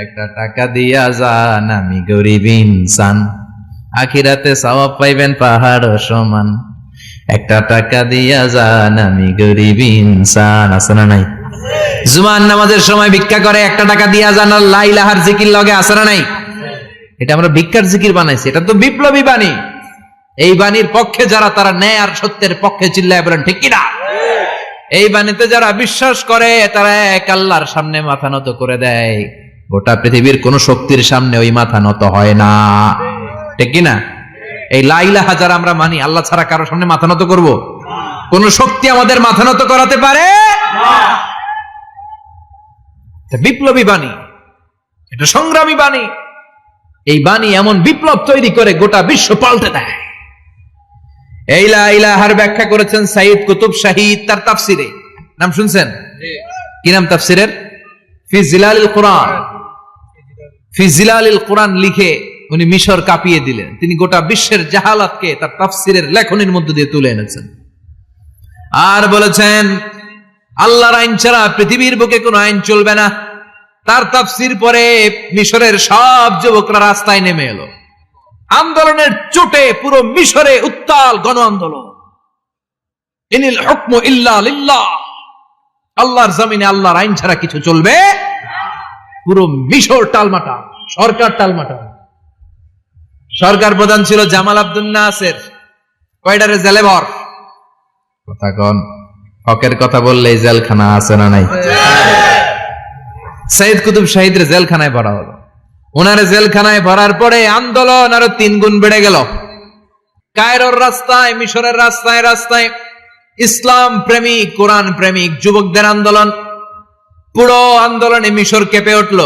একটা টাকা দিয়া যান আমি গরিব ইনসান, আখিরাতে সওয়াব পাইবেন পাহাড় সমান। একটা টাকা দিয়া যান আমি গরিব ইনসান, আছে না নাই? জুমার নামাজের সময় ভিক্ষা করে একটা টাকা দিয়া যান, আর লা ইলাহার জিকির লগে, আছে না নাই? এটা আমরা ভিক্ষার জিকির বানাইছি, এটা তো বিপ্লবী বাণী। এই বাণীর পক্ষে যারা, তারা ন্যায় আর সত্যের পক্ষে চিল্লায় বলেন ঠিক কিনা? এই বাণীতে যারা বিশ্বাস করে তারা এক আল্লাহর সামনে মাথা নত করে দেয়, গোটা পৃথিবীর কোন শক্তির সামনে ওই মাথা নত হয় না, ঠিক কিনা? এই লা ইলাহা যারা আমরা মানি, আল্লাহ ছাড়া কারো সামনে মাথা নত করব? কোন শক্তি আমাদের মাথা নত করাতে পারে না। বিপ্লবী বাণী, এটা সংগ্রামী বাণী। এই বাণী এমন বিপ্লব তৈরি করে গোটা বিশ্ব পাল্টে দেয়। এই লা ইলাহার ব্যাখ্যা করেছেন সাইয়্যিদ কুতুব শাহীদ তার তাফসিরে, নাম শুনছেন? কি নাম তাফসিরের? ফি জিলালিল কুরআন। ফি জিলালিল কুরআন লিখে উনি মিশর কাঁপিয়ে দিলেন। তিনি গোটা বিশ্বের জাহালাতকে তার তাফসিরের লেখনীর মধ্যে দিয়ে তুলে এনেছেন। আর বলেছেন, আল্লাহর আইন ছাড়া পৃথিবীর বুকে কোনো আইন চলবে না। তার তাফসির পরে মিশরের সব যুবকরা রাস্তায় নেমে এলো। আন্দোলনের চোটে পুরো মিশরে উত্তাল গণ আন্দোলন। ইনিল হুকমু ইল্লা লিল্লাহ, আল্লাহর জমিনে আল্লাহর আইন ছাড়া কিছু চলবে। পুরো মিশর টালমাটাল, সরকার টালমাটাল। সরকার প্রধান ছিল জামাল আব্দুল নাসের, কয়টারে জেলে ভর। কথা কন, হকের কথা বললেই জেলখানা আছে না নাই? সাইয়্যিদ কুতুব শাহীদের জেলখানায় ভরা হলো। ওনারে জেলখানায় ভরার পরে আন্দোলন আরো 3 গুণ বেড়ে গেল। কায়রোর রাস্তায়, মিশরের রাস্তায় রাস্তায় ইসলাম প্রেমিক, কোরআন প্রেমিক যুবকদের আন্দোলন। পুরো আন্দোলনে মিশর কেঁপে উঠল।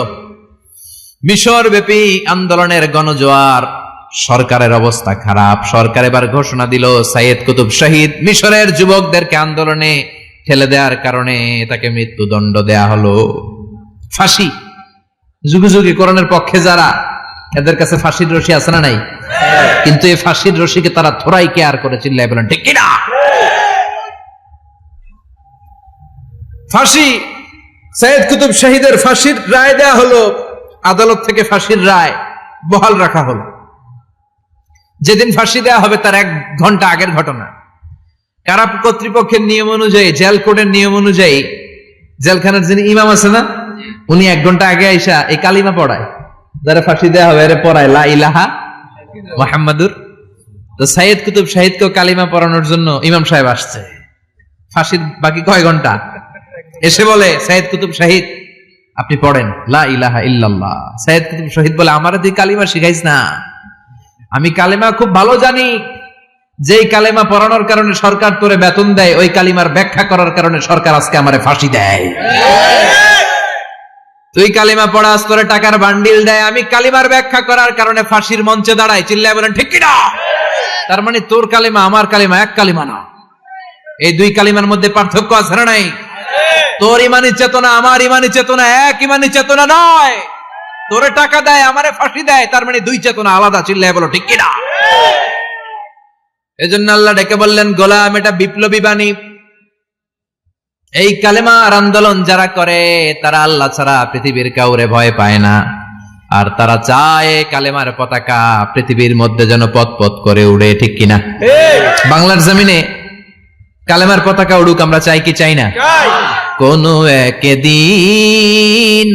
মিশর ব্যাপী আন্দোলনের গণজোয়ার। সরকারের অবস্থা খারাপ। সরকার এবার ঘোষণা দিল সাইয়েদ কুতুব শহীদ মিশরের যুবকদেরকে আন্দোলনে ঠেলে দেওয়ার কারণে তাকে মৃত্যুদণ্ড দেয়া হলো, ফাঁসি। যুগে যুগে কোরআনের পক্ষে যারা, এদের কাছে ফাঁসির রশি আছে না নাই? কিন্তু এই ফাঁসির রশিকে তারা থোড়াই কেয়ার করে, চিল্লায় বলেন ঠিক কিনা? ফাঁসি, সাইয়েদ কুতুব শহীদের ফাঁসির রায় দেয়া হলো। আদালত থেকে ফাঁসির রায় বহাল রাখা হলো। যেদিন ফাঁসি দেয়া হবে তার 1 ঘন্টা আগের ঘটনা। কারা কর্তৃপক্ষের নিয়ম অনুযায়ী, জেল কোডের নিয়ম অনুযায়ী জেলখানার যিনি ইমাম আছে না, উনি 1 ঘন্টা আগে আইসা এই কালিমা পড়ায়, যারা ফাঁসি দেয়া হবে এর পড়ায় লা ইলাহা মুহাম্মাদুর। তো সাইয়েদ কুতুব শহীদকে কালিমা পড়ানোর জন্য ইমাম সাহেব আসছে। ফাঁসির বাকি কয় ঘন্টা, এসে বলে সাইয়েদ কুতুব শহীদ আপনি পড়েন লা ইলাহা ইল্লাল্লাহ। সাইয়েদ কুতুব শহীদ বলে আমারে তুই কালিমা শিখাইস না, আমি কালিমা খুব ভালো জানি। যেই কালিমা পড়ানোর কারণে সরকার তোরে বেতন দেয়, ওই কালিমার ব্যাখ্যা করার কারণে সরকার আজকে আমারে ফাঁসি দেয়। তুই কালিমা পড়াস, তোরে টাকার বান্ডিল দেয়, আমি কালিমার ব্যাখ্যা করার কারণে ফাঁসির মঞ্চে দাঁড়াই, চিল্লায় বলেন ঠিক কিনা? তার মানে তোর কালিমা আমার কালিমা এক কালিমা না, এই 2 কালিমার মধ্যে পার্থক্য আছে না নাই? তোর ইমানি চেতনা আমার ইমানি চেতনা এক ইমানি চেতনা নয়। তোরে টাকা দেয়, আমারে ফাঁসি দেয়, তার মানে 2 চেতনা আলাদা, চিল্লায় বলো ঠিক কিনা? এজন্য আল্লাহ ডেকে বললেন গোলাম, এটা বিপ্লবী বাণী। এই কালেমার আন্দোলন যারা করে তারা আল্লাহ ছাড়া পৃথিবীর কাউরে ভয় পায় না, আর তারা চায় কালেমার পতাকা পৃথিবীর মধ্যে যেন পথ পথ করে উড়ে, ঠিক কিনা? বাংলার জমিনে কালেমার পতাকা উড়ুক, আমরা চাই কি চাই না? কোনো একদিন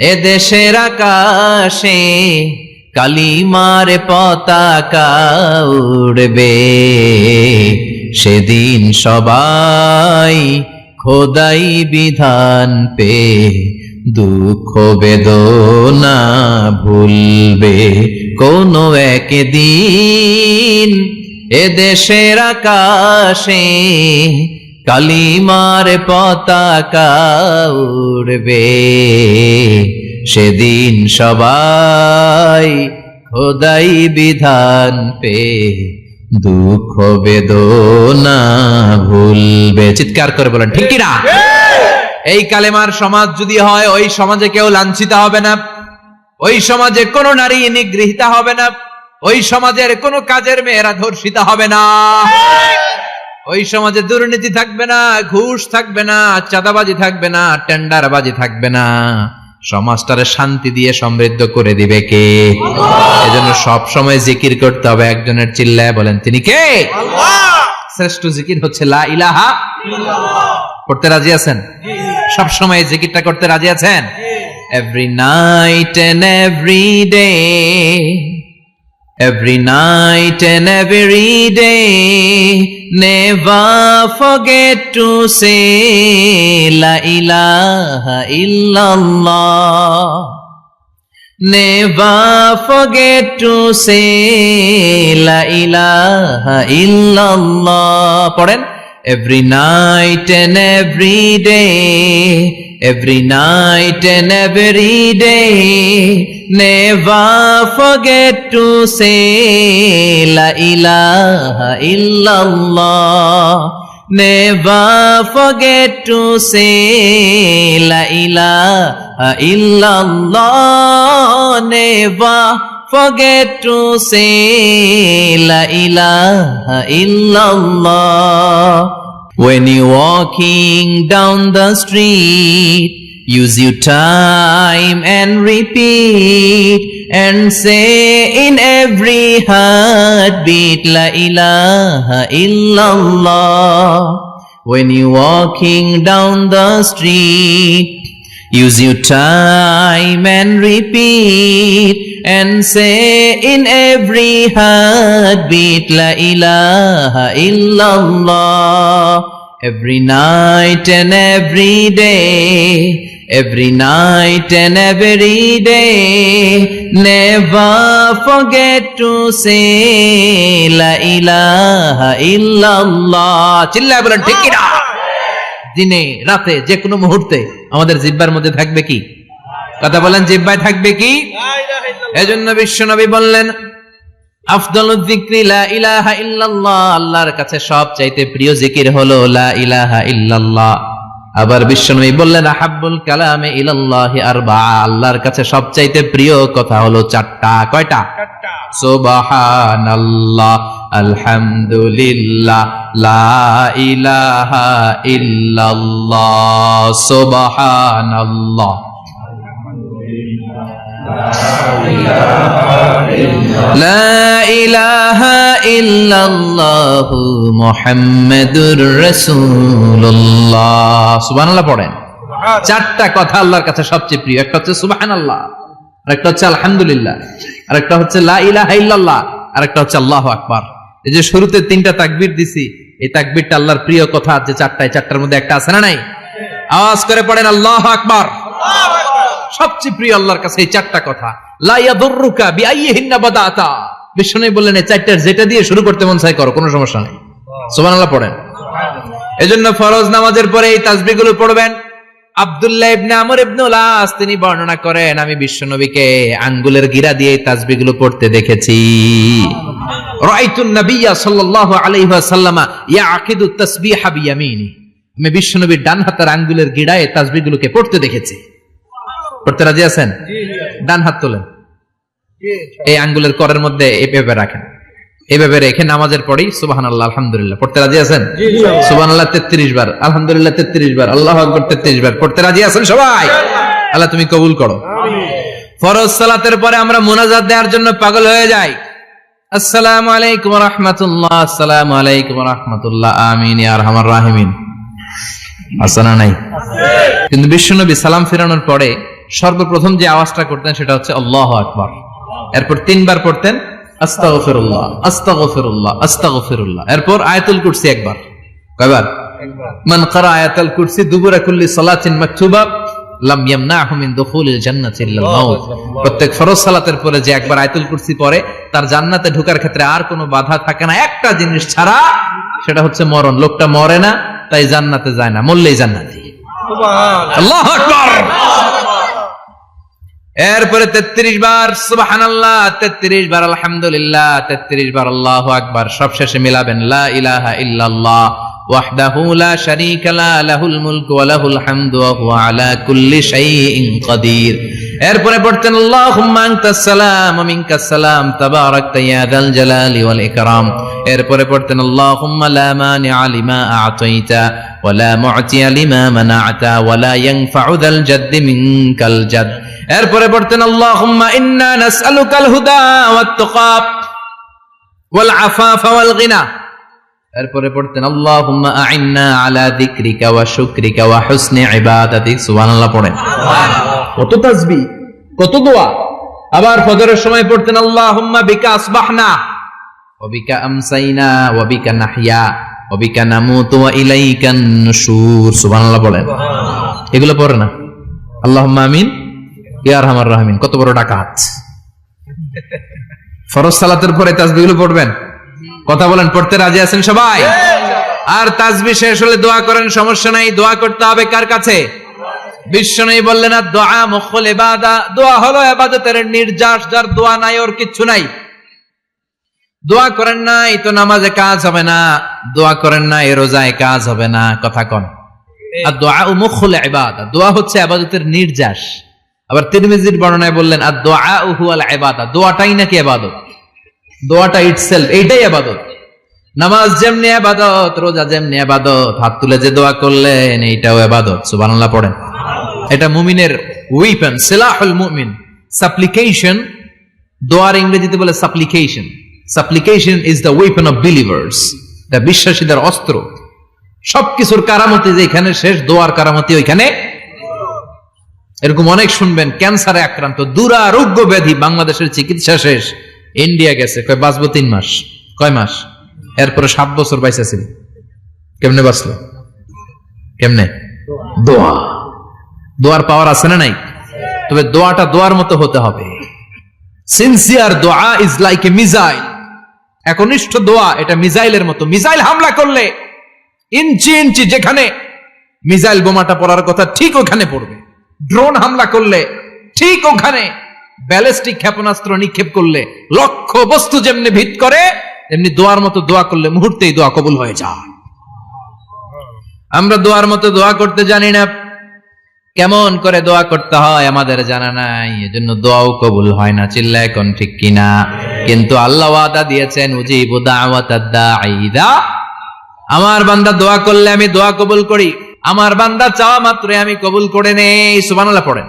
এ দেশের আকাশে কালিমার পতাকা উড়বে, সেদিন সবাই খোদাই বিধান পে দুঃখ বেদনা ভুলবে। কোনো একদিন এ দেশের আকাশে কালিমার পতাকা উড়বে, সেদিন সবাই খোদাই বিধান পে দুঃখ বেদনা ভুলবে। চিৎকার করে বলেন ঠিক কিনা? এই কালেমার সমাজ যদি হয়, ওই সমাজে কেউ লাঞ্ছিত হবে না, ওই সমাজে কোনো নারী নিগৃহীতা হবে না, ওই সমাজের কোনো কাজের মেয়েরা ধর্ষিত হবে না, ওই সমাজে দুর্নীতি থাকবে না, ঘুষ থাকবে না, চাঁদাবাজি থাকবে না, টেন্ডারবাজি থাকবে না। সমাজটারে শান্তি দিয়ে সমৃদ্ধ করে দিবে কে? এজন্য সব সময় জিকির করতে হবে একজনের, চিল্লায় বলেন তিনি কে? আল্লাহ। শ্রেষ্ঠ জিকির হচ্ছে লা ইলাহা ইল্লাল্লাহ। করতে রাজি আছেন? সব সময় জিকিরটা করতে রাজি আছেন? Every night and every day, every night and every day, never forget to say la ilaha illallah, never forget to say la ilaha illallah. পড়েন every night and every day, every night and every day, never forget to say la ilaha illallah, never forget to say la ilaha illallah, never forget to say la ilaha illallah. When you're walking down the street, use your time and repeat and say in every heartbeat la ilaha illallah. When you're walking down the street, use your time and repeat and say in every heartbeat la ilaha illallah. Every night and every day, every night and every day. Never forget to say la ilaha illallah. চিল্লায় বলেন ঠিক কি না? দিনে রাতে যে কোনো মুহূর্তে আমাদের জিহ্বার মধ্যে থাকবে কি? কথা বলেন, জিহ্বায় থাকবে কি? এজন্য বিশ্বনবী বললেন আফদালুয যিকরি লা ইলাহা ইল্লাল্লাহ, আল্লাহর কাছে সবচাইতে প্রিয় জিকির হলো লা ইলাহা ইল্লাল্লাহ। আবার বিশ্বনবী বললেন আহাব্বুল কালামে ইলাল্লাহি আরবাআ, আল্লাহর কাছে সবচাইতে প্রিয় কথা হলো চারটা। কয়টা? সুবহানাল্লাহ, আলহামদুলিল্লাহ, লা ইলাহা ইল্লাল্লাহ। সুবহানাল্লাহ, লা ইলাহা ইল্লাল্লাহু মুহাম্মাদুর রাসূলুল্লাহ। সুবহানাল্লাহ পড়েন। চারটা কথা আল্লাহর কাছে সবচেয়ে প্রিয়। একটা হচ্ছে সুবহানাল্লাহ, আরেকটা হচ্ছে আলহামদুলিল্লাহ, আরেকটা হচ্ছে লা ইলাহা ইল্লাল্লাহ, আরেকটা হচ্ছে আল্লাহু আকবার। এই যে শুরুতে তিনটা তাকবীর দিছি, এই তাকবীরটা আল্লাহর প্রিয় কথা যে চারটায়, চারটার মধ্যে একটা আছে না নাই? আওয়াজ করে পড়েন আল্লাহু আকবার। সবচেয়ে প্রিয় আল্লাহর কাছে এই চারটা কথা। লা ইয়াদুররুকা বিআইয়িহিন্না বাদাতা, বিষ্ণু বললেন এই চারটার যেটা দিয়ে শুরু করতে মন চায় করো, কোনো সমস্যা নেই। সুবহানাল্লাহ পড়েন। এজন্য ফরজ নামাজের পরে এই তাসবিহগুলো পড়বেন। আব্দুল্লাহ ইবনে আমর ইবনে আস তিনি বর্ণনা করেন, আমি বিশ্বনবীকে আঙ্গুলের গিরা দিয়ে এই তাসবিহগুলো পড়তে দেখেছি। রাআইতুন নাবিয়্যা সাল্লাল্লাহু আলাইহি ওয়াসাল্লাম ইয়াকিদু তাসবিহা বিয়ামিনি, আমি বিশ্বনবীর ডান হাতের আঙ্গুলের গিরায় তাসবিহগুলোকে পড়তে দেখেছি। পড়তে রাজি আছেন? ডান হাত তোলেন, এই আঙ্গুলের করের মধ্যে এভাবে রাখেন, এভাবে রেখে নামাজের পরেই সুবহানাল্লাহ আলহামদুলিল্লাহ পড়তে রাজি আছেন? সুবহানাল্লাহ 33 বার, আলহামদুলিল্লাহ 33 বার, আল্লাহু আকবার 33 বার পড়তে রাজি আছেন সবাই? আল্লাহ তুমি কবুল করো। ফরজ সালাতের পরে আমরা মুনাজাত দেওয়ার জন্য পাগল হয়ে যাই। আসসালামু আলাইকুম ওয়া রাহমাতুল্লাহ, আসসালামু আলাইকুম ওয়া রাহমাতুল্লাহ, আমিন ইয়া আরহামার রাহিমিন। আসনা নাই? কিন্তু বিশ্বনবী সালাম ফিরানোর পরে সর্বপ্রথম যে আওয়াজটা করতেন সেটা হচ্ছে আল্লাহু আকবার। এরপর 3 বার পড়তেন আস্তাগফিরুল্লাহ, আস্তাগফিরুল্লাহ, আস্তাগফিরুল্লাহ। এরপর আয়াতুল কুরসি একবার। কয়বার? মান ক্বারা আয়াতুল কুরসি দুবুরা কুল্লি সালাতিন মাকতুবা লাম ইয়ামনাহু মিন দুখুলিল জান্নাতি ইল্লাল মাউত। প্রত্যেক ফরজ সালাতের পরে যে একবার আয়াতুল কুরসি পড়ে তার জান্নাতে ঢোকার ক্ষেত্রে আর কোনো বাধা থাকে না, একটা জিনিস ছাড়া, সেটা হচ্ছে মরণ। লোকটা মরে না তাই জান্নাতে যায় না, মরলেই জান্নাতি। সুবহানাল্লাহ, আল্লাহু আকবার। এরপরে 33 বার সুবহানাল্লাহ, 33 বার আলহামদুলিল্লাহ, 33 বার আল্লাহু আকবার। সবশেষে মিলাবেন লা ইলাহা ইল্লাল্লাহ ওয়াহদাহু লা শারীকা লা লাহুল মুলকু ওয়া লাহুল হামদু ওয়া হুয়া আলা কুল্লি শাইইন কাদির। এরপরে পড়তেন আল্লাহুম্মা আনতাস সালাম ওয়া মিনকাস সালাম তাবারাকতা ইয়া যাল জালালি ওয়াল ইকরাম। এরপরে পড়তেন আল্লাহুম্মা লা মানিআ লিমা আ'তাইতা ওয়া লা মু'তিয়া লিমা মানা'তা ওয়া লা ইয়ানফা'ু যাল জাদ্দি মিনকাল জাদ। এরপরে পড়তেন আল্লাহুম্মা ইন্না নাসআলুকাল হুদা ওয়াত তুকা ওয়াল আফাফা ওয়াল গিনা। এরপরে পড়তেন আল্লাহুম্মা আ'ইন্না আলা যিকরিকা ওয়া শুকরিকা ওয়া হুসনি ইবাদাতিক। সুবহানাল্লাহ পড়েন। কত তাসবিহ, কত দোয়া। আবার ফজরের সময় পড়তেন আল্লাহুম্মা বিকা আসবাহনা ওয়া বিকা আমসাইনা ওয়া বিকা নাহইয়া ওয়া বিকা নামুতু ওয়া ইলাইকান নুশুর। সুবহানাল্লাহ পড়েন। এগুলো পড়ে না? আল্লাহুম্মা আমিন ইয়া আরহামার রাহিমিন। কত বড় ডাকাত! ফরজ সালাতের পরে তাসবিহগুলো পড়বেন। কথা বলেন, পড়তে রাজি আছেন সবাই? আর তাসবিহ শেষ হলে দোয়া করেন, সমস্যা নাই। দোয়া করতে হবে কার কাছে? বিশ্বনবী বললেন আর দোয়া মুখুল ইবাদা, দোয়া হলো ইবাদতের নির্যাস। যার দোয়া নাই ওর কিচ্ছু নাই। দোয়া করেন নাই তো নামাজে কাজ হবে না, দোয়া করেন নাই রোজায় কাজ হবে না। কথা কন। আর দোয়া মুখুল ইবাদা, দোয়া হচ্ছে ইবাদতের নির্যাস। আবার তিরমিজির বর্ণনায় বললেন আর দোয়া হুয়াল ইবাদা, দোয়াটাই নাকি ইবাদত। দোয়াটা ইটসেলফ এইটাই ইবাদত। নামাজ যেমনি ইবাদত, রোজা যেমনি ইবাদত, হাত তুলে যে দোয়া করলেন এইটাও ইবাদত। সুবহানাল্লাহ পড়েন। এটা মুমিনের ওয়েপন, সিলাহুল মুমিন। সাপ্লিকেশন, দোয়ার ইংরেজিতে বলে সাপ্লিকেশন। সাপ্লিকেশন is the weapon of believers, এটা বিশ্বাসীদের অস্ত্র। সবকিছুর কারামতি যেখানে শেষ, দোয়ার কারামতি ওইখানে। এরকম অনেক শুনবেন ক্যান্সারে আক্রান্ত, দুরারোগ্য ব্যাধি, বাংলাদেশের চিকিৎসা শেষ, ইন্ডিয়া গেছে, কয় বাঁচবো 3 মাস। কয় মাস? এরপরে 7 বছর বাইসা ছিল। কেমনে বাঁচলো? কেমনে? দোয়া। দোয়ার পাওয়ার আছে না নাই? তবে দোয়াটা দোয়ার মতো হতে হবে। সিনসিয়ার দোয়া ইজ লাইক এ মিসাইল। একনিষ্ঠ দোয়া এটা মিসাইলের মতো। মিসাইল হামলা করলে ইঞ্চি ইঞ্চি যেখানে মিসাইল বোমাটা পড়ার কথা ঠিক ওখানে পড়বে। ড্রোন হামলা করলে ঠিক ওখানে, ব্যালিস্টিক ক্ষেপণাস্ত্র নিক্ষেপ করলে লক্ষ্য বস্তু যেমনি ভিত করে, তেমনি দোয়ার মতো দোয়া করলে মুহূর্তেই দোয়া কবুল হয়ে যায়। আমরা দোয়ার মতো দোয়া করতে জানি না, কেমন করে দোয়া করতে হয় আমাদের জানা নাই, এজন্য দোয়াও কবুল হয় না। চিল্লায় এখন ঠিক কিনা? কিন্তু আল্লাহ ওয়াদা দিয়েছেন, উজিবু দাওয়াতাদ দাঈ ইযা, আমার বান্দা দোয়া করলে আমি দোয়া কবুল করি, আমার বান্দা চাওয়া মাত্রই আমি কবুল করে নেই। সুবহানাল্লাহ পড়েন।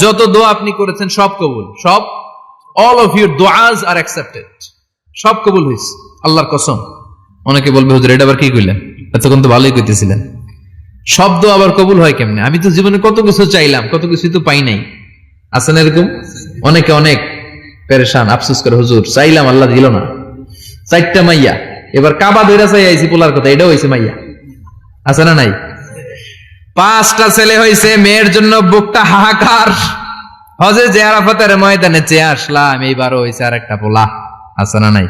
যত দোয়া আপনি করেছেন সব কবুল, সব, অল অফ ইউর দোয়াজ আর অ্যাকসেপ্টেড, সব কবুল হয়েছে আল্লাহর কসম। অনেকে বলবে হুজুর এটা আবার কি কইলেন, এতক্ষণ তো ভালোই কইতেছিলেন, সব দোয়া আবার কবুল হয় কেমনে? আমি তো জীবনে কত কিছু চাইলাম, কত কিছু তো পাই নাই। আছে না এরকম? অনেকে অনেক পেরেশান, আফসোস করে হুজুর চাইলাম আল্লাহ দিল না। 4টা মাইয়া, এবার কাবা ধরে চাই আইছি পোলার কথা, এটাও হয়েছে মাইয়া। আছে না নাই? 5টা ছেলে হয়েছে, মেয়ের জন্য বুকটা হাহাকার। হজে যে আরাফাতের ময়দানে চেয়ে আসলাম, এইবারও হয়েছে আর একটা পোলা। আছে না নাই?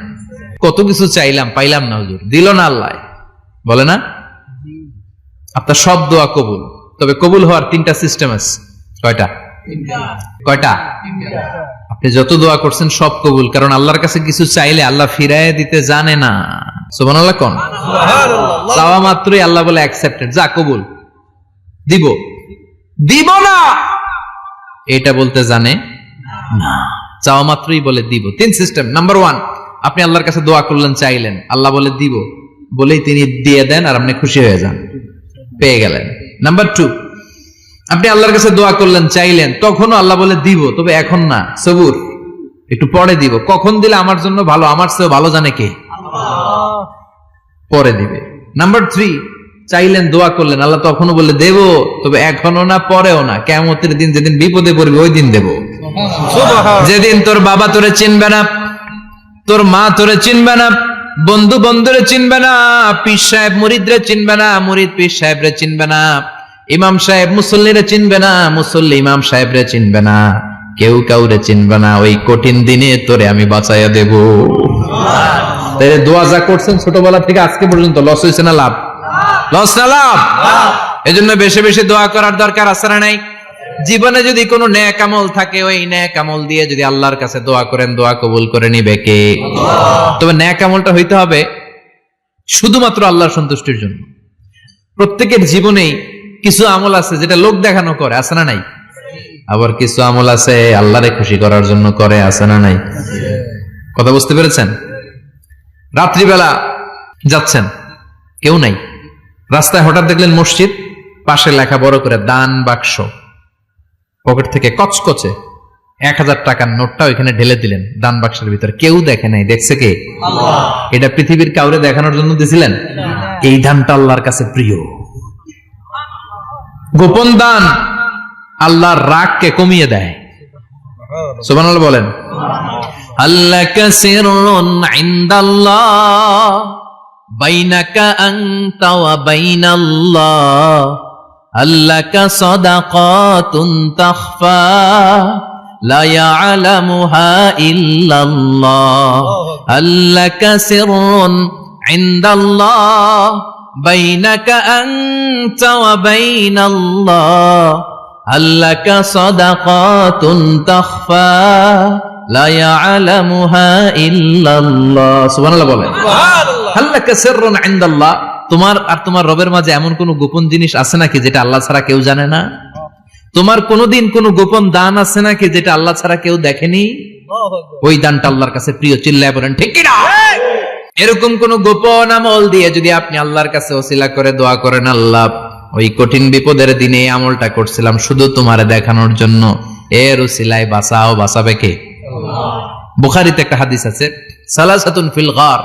কত কিছু চাইলাম, পাইলাম না হুজুর, দিল না আল্লাহ। বলে না আপনার সব দোয়া কবুল, তবে কবুল হওয়ার 3টা সিস্টেম আছে। কয়টা? কয়টা? আপনি যত দোয়া করছেন সব কবুল, কারণ আল্লাহর কাছে কিছু চাইলে আল্লাহ ফিরায় দিতে জানে না। সুবহানাল্লাহ কোন? চাওয়া মাত্রই আল্লাহ বলে অ্যাকসেপ্টেড, যা কবুল, দিব দিব না এটা বলতে জানে না, চাওয়া মাত্রই বলে দিব। 3 সিস্টেম। নাম্বার 1, আপনি আল্লাহর কাছে দোয়া করলেন, চাইলেন, আল্লাহ বলে দিব, বলেই তিনি দিয়ে দেন আর আপনি খুশি হয়ে যান, পেয়ে গেলেন। নাম্বার 2, আপনি আল্লাহর কাছে দোয়া করলেন, চাইলেন, তখনও আল্লাহ বলে দিব, তবে এখন না, সবুর, একটু পরে দিব। কখন দিলে আমার জন্য ভালো, আমার চেয়ে ভালো জানে কে? পরে দিবে। নাম্বার 3, চাইলেন, দোয়া করলেন, আল্লাহ তখনও বলে দেব, তবে এখনো না, পরেও না, কিয়ামতের দিন যেদিন বিপদে পড়বে ওই দিন দেব। যেদিন তোর বাবা তোরে চিনবে না, তোর মা তোরে চিনবে না, বন্ধু বন্ধুরে চিনবে না, পীর সাহেব মুরিদরে চিনবে না, মুরিদ পীর সাহেবরে চিনবে না, ইমাম সাহেব মুসল্লিরে চিনবে না, মুসল্লি ইমাম সাহেবরে চিনবে না, কেউ কাউরে চিনবে না। ওই কঠিন দিনে তোরে আমি বাঁচাইয়া দেব। তাই দোয়া যা করছেন ছোটবেলা থেকে আজকে পর্যন্ত, লস হয়েছে না লাভ? লস না লাভ? এজন্য বেশি বেশি দোয়া করার দরকার আছে না নাই? জীবনে যদি কোনো নেক আমল থাকে, ওই নেক আমল দিয়ে যদি আল্লাহর কাছে দোয়া করেন, দোয়া কবুল করে নিবে কে? তবে নেক আমলটা হইতে হবে শুধুমাত্র আল্লাহর সন্তুষ্টির জন্য। প্রত্যেকের জীবনেই কিছু আমল আছে যেটা লোক দেখানো করে, আছে না নাই? আবার কিছু আমল আছে আল্লাহরে খুশি করার জন্য করে, আছে না নাই? কথা বুঝতে পেরেছেন? রাত্রিবেলা যাচ্ছেন, কেউ নাই, রাস্তায় হঠাৎ দেখলেন মসজিদ, পাশে লেখা বড় করে দান বাক্স, পকেট থেকে কচকচে 1000 টাকার নোটটা ওইখানে ঢেলে দিলেন দান বাক্সের ভিতরে। কেউ দেখে নাই, দেখছে কে? আল্লাহ। এটা পৃথিবীর কাউরে দেখানোর জন্য দিছিলেন? এই দানটা আল্লাহর কাছে প্রিয়। গোপন দান আল্লাহর রাগকে কমিয়ে দেয়। সুবহানাল্লাহ বলেন। আল্লাকা সিররুন ইনদাল্লাহ বাইনাকা আনতা ওয়া বাইনাল্লাহ, আল্লাকা সাদাকাতুন তাখফা লা ইয়ালামুহা ইল্লাল্লাহ, আল্লাকা সিররুন ইনদাল্লাহ বাইনাকা আনতা ওয়া বাইনাল্লাহ, আল্লাকা সাদাকাতুন তাখফা লা ইয়ালামুহা ইল্লাল্লাহ। সুবহানাল্লাহ বলেন। আল্লাকা সিররুন ইনদাল্লাহ, তোমার আর তোমার রবের মাঝে এমন কোন গোপন জিনিস আছে নাকি যেটা আল্লাহ ছাড়া কেউ জানে না? তোমার কোনদিন কোন গোপন দান আছে নাকি যেটা আল্লাহ ছাড়া কেউ দেখেনি? ওই দানটা আল্লাহর কাছে প্রিয়। চিল্লায় বলেন ঠিক কি না? এরকম কোন গোপন আমল দিয়ে যদি আপনি আল্লাহর কাছে ওসিলা করে দোয়া করেন, আল্লাহ ওই কঠিন বিপদের দিনে এই আমলটা করছিলাম শুধু তোমার দেখানোর জন্য, এর ওসিলায় বাঁচাও, বাঁচাবে কে? বুখারীতে একটা হাদিস আছে, সালাসাতুন ফিল গার,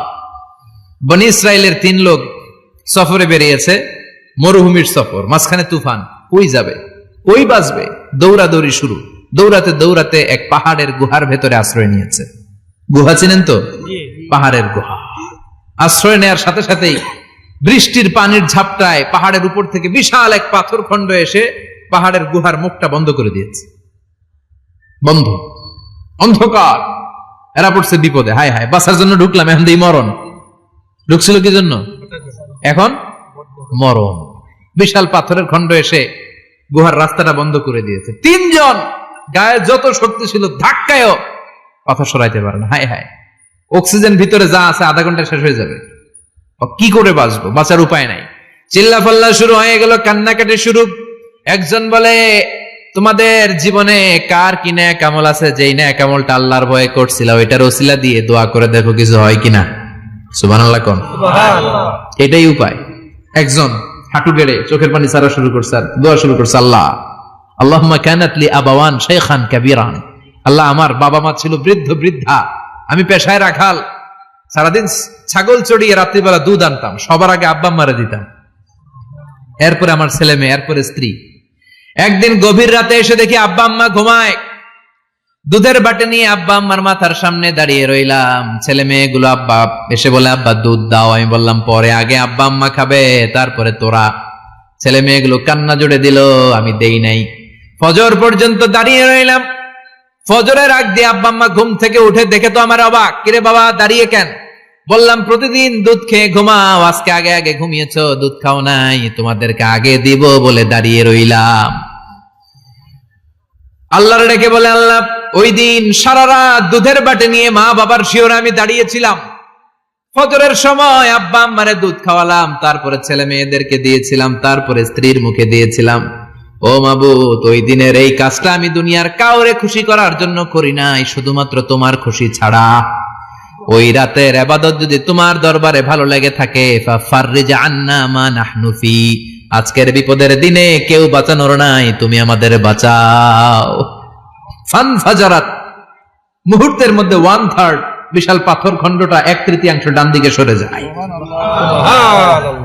বনি ইসরাইলের 3 লোক সফরে বেরিয়েছে, মরুভূমির সফর, মাঝখানে তুফান, কই যাবে, কই বাঁচবে, দৌড়াদৌড়ি শুরু। দৌড়াতে দৌড়াতে এক পাহাড়ের গুহার ভেতরে আশ্রয় নিয়েছে। গুহা চিনেন তো? পাহাড়ের গুহা। আশ্রয় নেওয়ার সাথে সাথেই বৃষ্টির পানির ঝাপটায় পাহাড়ের উপর থেকে বিশাল এক পাথর খণ্ড এসে পাহাড়ের গুহার মুখটা বন্ধ করে দিয়েছে, বন্ধ, অন্ধকার। এরা পড়ছে বিপদে, হায় হায় বাঁচার জন্য ঢুকলাম, এখন দিই মরণ। ঢুকছিল কি জন্য? এখন মরণ। বিশাল পাথরের খণ্ড এসে গুহার রাস্তাটা বন্ধ করে দিয়েছে। তিনজন গায়ে যত শক্তি ছিল ধাক্কায়ও পাথর সরাইতে পারে না। হায় হায়, অক্সিজেন ভিতরে যা আছে আধা ঘন্টা শেষ হয়ে যাবে, কি করে বাঁচবো? বাঁচার উপায় নাই। চিল্লা ফাল্লা শুরু হয়ে গেল, কান্নাকাটি শুরু। একজন বলে, তোমাদের জীবনে কার কি নেক আমল আছে, যেই নেক আমলটা আল্লাহর ভয়ে করছিল ওইটার ওসিলা দিয়ে দোয়া করে দেখো কিছু হয় কিনা। সুবহানাল্লাহ কোন, এটাই উপায়। একজন হাঁটু গেড়ে চোখের পানি ছাড়া শুরু করছে, আর দোয়া শুরু করছে, আল্লাহ আল্লাহুম্মা কানাত লি আবাওয়ান শাইখান কাবীরান, আল্লাহ আমার বাবা মা ছিল বৃদ্ধ বৃদ্ধা, আমি পেশায় রাখাল, সারাদিন ছাগল চড়িয়ে রাত্রিবেলা দুধ আনতাম, সবার আগে আব্বা আম্মারে দিতাম, এরপরে আমার ছেলে মেয়ে, এরপরে স্ত্রী। একদিন গভীর রাতে এসে দেখি আব্বা আম্মা ঘুমায়, দুধের বাটি নিয়ে আব্বা আম্মার মাথার সামনে দাঁড়িয়ে রইলাম। ছেলে মেয়েগুলো আব্বা এসে বলে, আব্বা দুধ দাও। আমি বললাম পরে, আগে আব্বা আম্মা খাবে তারপরে তোরা। ছেলে মেয়েগুলো কান্না জুড়ে দিল, আমি দেই নাই। ফজর পর্যন্ত দাঁড়িয়ে রইলাম। ফজরের আগ দিয়ে আব্বা আম্মা ঘুম থেকে উঠে দেখে তো আমার অবাক, কিরে বাবা দাঁড়িয়ে কেন? বললাম প্রতিদিন দুধ খেয়ে ঘুমাও, আজকে আগে আগে ঘুমিয়েছো, দুধ খাও নাই, তোমাদেরকে আগে দিব বলে দাঁড়িয়ে রইলাম। আল্লাহর ডেকে বলে, আল্লাহ ওই দিন সারা রাত দুধের বাটি নিয়ে মা বাবার শিওরে আমি দাঁড়িয়েছিলাম, ফজরের সময় আব্বা আম্মারে দুধ খাওয়ালাম, তারপরে ছেলে মেয়েদেরকে দিয়েছিলাম, তারপরে স্ত্রীর মুখে দিয়েছিলাম। ও মাবুদ, ওই দিনের এই কাজটা আমি দুনিয়ার কাউরে খুশি করার জন্য করি নাই, শুধুমাত্র তোমার খুশি ছাড়া। ওই রাতের ইবাদত যদি তোমার দরবারে ভালো লেগে থাকে, ফাফাররিজ আন্না মা নাহনু ফি, আজকের বিপদের দিনে কেউ বাঁচানোর নাই, তুমি আমাদের বাঁচাও। ফানফাজারাত, মুহূর্তের মধ্যে 1/3 বিশাল পাথর খণ্ডটা 1/3 ডান দিকে সরে যায়,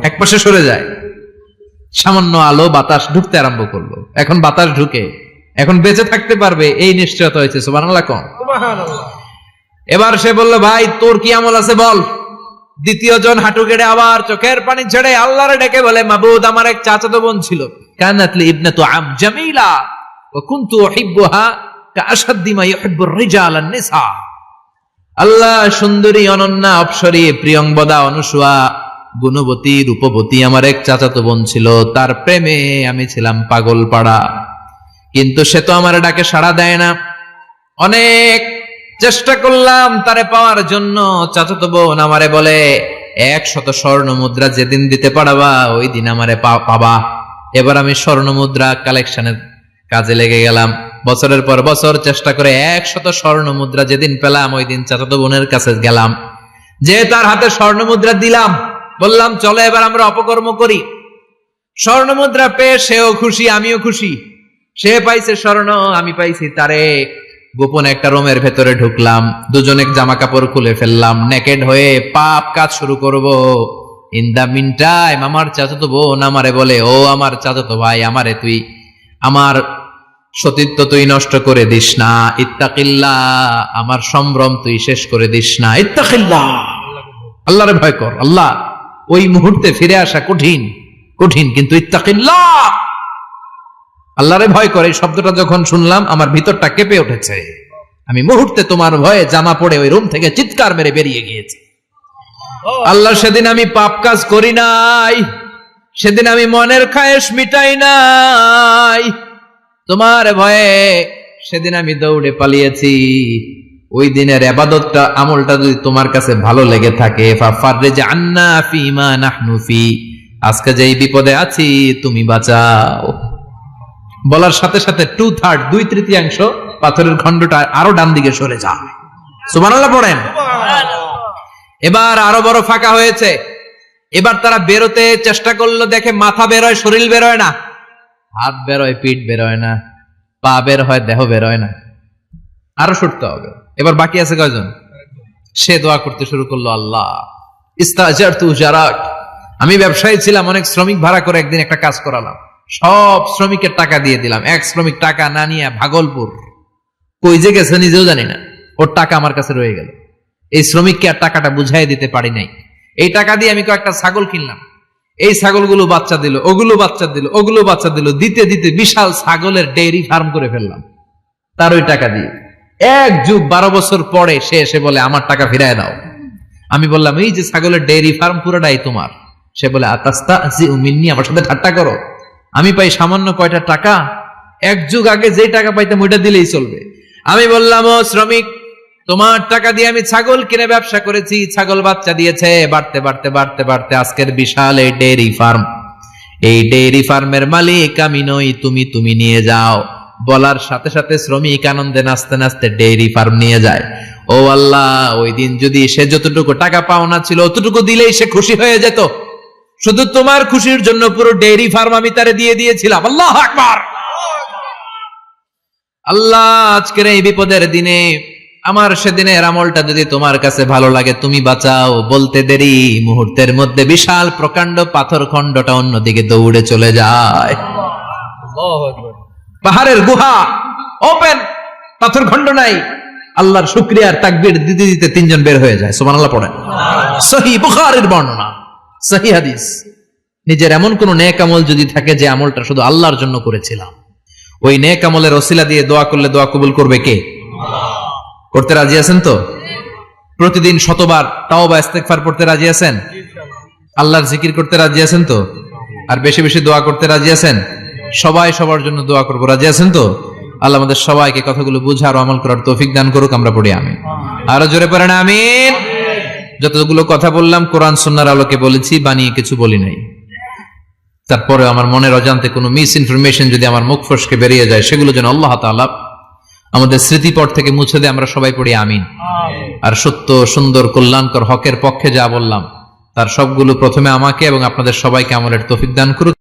এক পাশে সরে যায়। সামান্য আলো বাতাস ঢুকতে আরম্ভ করলো। এখন বাতাস ঢুকে এখন বেঁচে থাকতে পারবে এই নিশ্চয়তা হয়েছে। সুবহানাল্লাহ কোন। এবার সে বলল, ভাই তোর কি আমল আছে বল। দ্বিতীয় জন হাঁটু গেড়ে আবার চোখের পানি ছেড়ে আল্লাহরে ডেকে বলে, মাবুদ আমার এক চাচাতো বোন ছিল, কানাতলি ইবনাতু আম জামিলা ওয়া কুনতু উহিব্বুহা কাআশাদ্দি মা ইউহিব্বুর রিজাল আন-নিসা। আল্লাহ সুন্দরী, অনন্যা, অপ্সরী, প্রিয়ংবদা, অনুসুয়া, গুণবতী, রূপবতী আমার এক চাচাতো বোন ছিল, তার প্রেমে আমি ছিলাম পাগল পাড়া, কিন্তু সে তো আমার ডাকে সাড়া দেয় না। অনেক চেষ্টা করলাম তারে পাওয়ার জন্য। চাচাতো বোন আমারে বলে, 100 স্বর্ণ মুদ্রা যেদিন দিতে পারবা ওই দিন আমারে পাবা। এবার আমি স্বর্ণ মুদ্রা কালেকশনের কাজে লেগে গেলাম। বছরের পর বছর চেষ্টা করে 100 স্বর্ণ মুদ্রা যেদিন পেলাম ওই দিন চাচাতো বোনের কাছে গেলাম, যে তার হাতে স্বর্ণ মুদ্রা দিলাম, বললাম চলো এবার আমরা অপকর্ম করি। স্বর্ণ মুদ্রা পেয়ে সেও খুশি, আমিও খুশি। সে পাইছে স্বর্ণ, আমি পাইছি তারে। গোপনে একটা রুমের ভেতরে ঢুকলাম, দুজনে জামা কাপড় খুলে ফেললাম, নেকেড হয়ে পাপ কাজ শুরু করব। ইন দা মিন টাইম আমার চাচাতো বোন আমারে বলে, ও আমার চাচাতো ভাই, আমারে তুই আমার সতীত্ব তুই নষ্ট করে দিস না, ইত্তাকিল্লাহ, আমার সম্ভ্রম তুই শেষ করে দিস না, ইত্তাকিল্লাহ, আল্লাহরে ভয় কর। আল্লাহ ওই মুহূর্তে ফিরে আসা কঠিন কঠিন, কিন্তু ইত্তাকিল্লাহ, আল্লাহরে ভয় করে এই শব্দটা যখন শুনলাম আমার ভিতরটা কেঁপে উঠেছে। আমি মুহূর্তে তোমার ভয়ে জামা পড়ে ওই রুম থেকে চিৎকার মেরে বেরিয়ে গিয়েছি। আল্লাহ সেদিন আমি পাপ কাজ করি নাই, সেদিন আমি মনের খায়েশ মিটাই নাই, তোমার ভয়ে সেদিন আমি দৌড়ে পালিয়েছি। ওই দিনের ইবাদতটা আমলটা যদি তোমার কাছে ভালো লেগে থাকে, ফাফাররিজ আন্না ফিমা নাহনু ফি, আজকে যেই বিপদে আছি তুমি বাঁচাও। বলার সাথে সাথে 2/3 2/3 পাথরের খণ্ডটা আরো ডান দিকে সরে যায়। সুবহানাল্লাহ পড়েন। এবার আরো বড় ফাঁকা হয়েছে। এবার তারা বেরোতে চেষ্টা করলো, দেখে মাথা বেরোয়, শরীর বেরোয় না, হাত বেরোয়, পিঠ বেরোয় না, পা বের হয়, দেহ বেরোয় না, আরো সরতে হবে। এবার বাকি আছে কয়জন? সে দোয়া করতে শুরু করলো, আল্লাহ ইস্তাজারতু জারাক, আমি ব্যবসায়ী ছিলাম, অনেক শ্রমিক ভাড়া করে একদিন একটা কাজ করালাম, সব শ্রমিকের টাকা দিয়ে দিলাম। এক শ্রমিক টাকা না নিয়ে ভাগলপুর কই যে গেছে নিজেও জানি না, ওর টাকা আমার কাছে রয়ে গেল। এই শ্রমিককে আর টাকাটা বুঝাই দিতে পারি নাই। এই টাকা দিয়ে আমি কয়েকটা ছাগল কিনলাম, এই ছাগলগুলো বাচ্চা দিল, ওগুলো বাচ্চা দিল, ওগুলো বাচ্চা দিল, দিতে দিতে বিশাল ছাগলের ডেইরি ফার্ম করে ফেললাম তার ওই টাকা দিয়ে। 1 যুগ 12 বছর পরে সে এসে বলে আমার টাকা ফিরায় দাও। আমি বললাম এই যে ছাগলের ডেইরি ফার্ম পুরোটাই তোমার। সে বলে আতাস্তাহজিউ মিন্নি, আমার সাথে ঠাট্টা করো? আমি পাই সামান্য কয়টা টাকা, 1 যুগ আগে যে টাকা পাইতাম ওইটা দিলেই চলবে। আমি বললাম ও শ্রমিক, তোমার টাকা দিয়ে আমি ছাগল কিনে ব্যবসা করেছি, ছাগল বাচ্চা দিয়েছে, বাড়তে বাড়তে বাড়তে বাড়তে আজকের বিশাল এই ডেইরি ফার্ম। এই ডেইরি ফার্মের মালিক আমি নই, তুমি নিয়ে যাও। বলার সাথে সাথে শ্রমিক আনন্দে নাচতে নাচতে ডেইরি ফার্ম নিয়ে যায়। ও আল্লাহ, ওই দিন যদি সে যতটুকু টাকা পাওনা ছিল অতটুকু দিলেই সে খুশি হয়ে যেত। শুধু তোমার খুশির জন্য পুরো ডেইরি ফার্ম আমি তারে দিয়ে দিয়েছিলাম। আল্লাহু আকবার। আল্লাহ, আজকের এই বিপদের দিনে আমার সেদিনের আমলটা যদি তোমার কাছে ভালো লাগে তুমি বাঁচাও। বলতে দেরি, মুহূর্তের মধ্যে বিশাল প্রকাণ্ড পাথর খণ্ডটা অন্যদিকে দৌড়ে চলে যায়। পাহাড়ের গুহা ওপেন, পাথর খণ্ড নাই। আল্লাহর শুকরিয়ার তাকবীর দিতে দিতে 3 জন বের হয়ে যায়। সুবহানাল্লাহ পড়েন। সহিহ বুখারীর বর্ণনা, সহিহ হাদিস। নিজের এমন কোন নেক আমল যদি থাকে যে আমলটা শুধু আল্লাহর জন্য করেছিলাম, ওই নেক আমলের ওসিলা দিয়ে দোয়া করলে দোয়া কবুল করবে কে? করতে রাজি আছেন তো? প্রতিদিন শতবার তাওবা ইস্তেগফার পড়তে রাজি আছেন? আল্লাহর জিকির করতে রাজি আছেন তো? আর বেশি বেশি দোয়া করতে রাজি আছেন? সবাই সবার জন্য দোয়া করবো, রাজি আছেন তো? আল্লাহ আমাদের সবাইকে কথাগুলো বুঝার ও আমল করার তৌফিক দান করুক। আমরা পড়ি আমিন। আরো জোরে পড়েন আমিন। যতগুলো কথা বললাম কোরআন সুন্নাহর আলোকে বলেছি, বানিয়ে কিছু বলি নাই। তারপরে আমার মনের অজান্তে কোনো মিস ইনফরমেশন যদি আমার মুখ ফসকে বেরিয়ে যায়, সেগুলো যেন আল্লাহ তাআলা আমাদের স্মৃতিপট থেকে মুছে দেয়। আমরা সবাই পড়ি আমিন। আর সত্য, সুন্দর, কল্যাণকর, হকের পক্ষে যা বললাম তার সবগুলো প্রথমে আমাকে এবং আপনাদের সবাইকে আমলের তৌফিক দান করুক।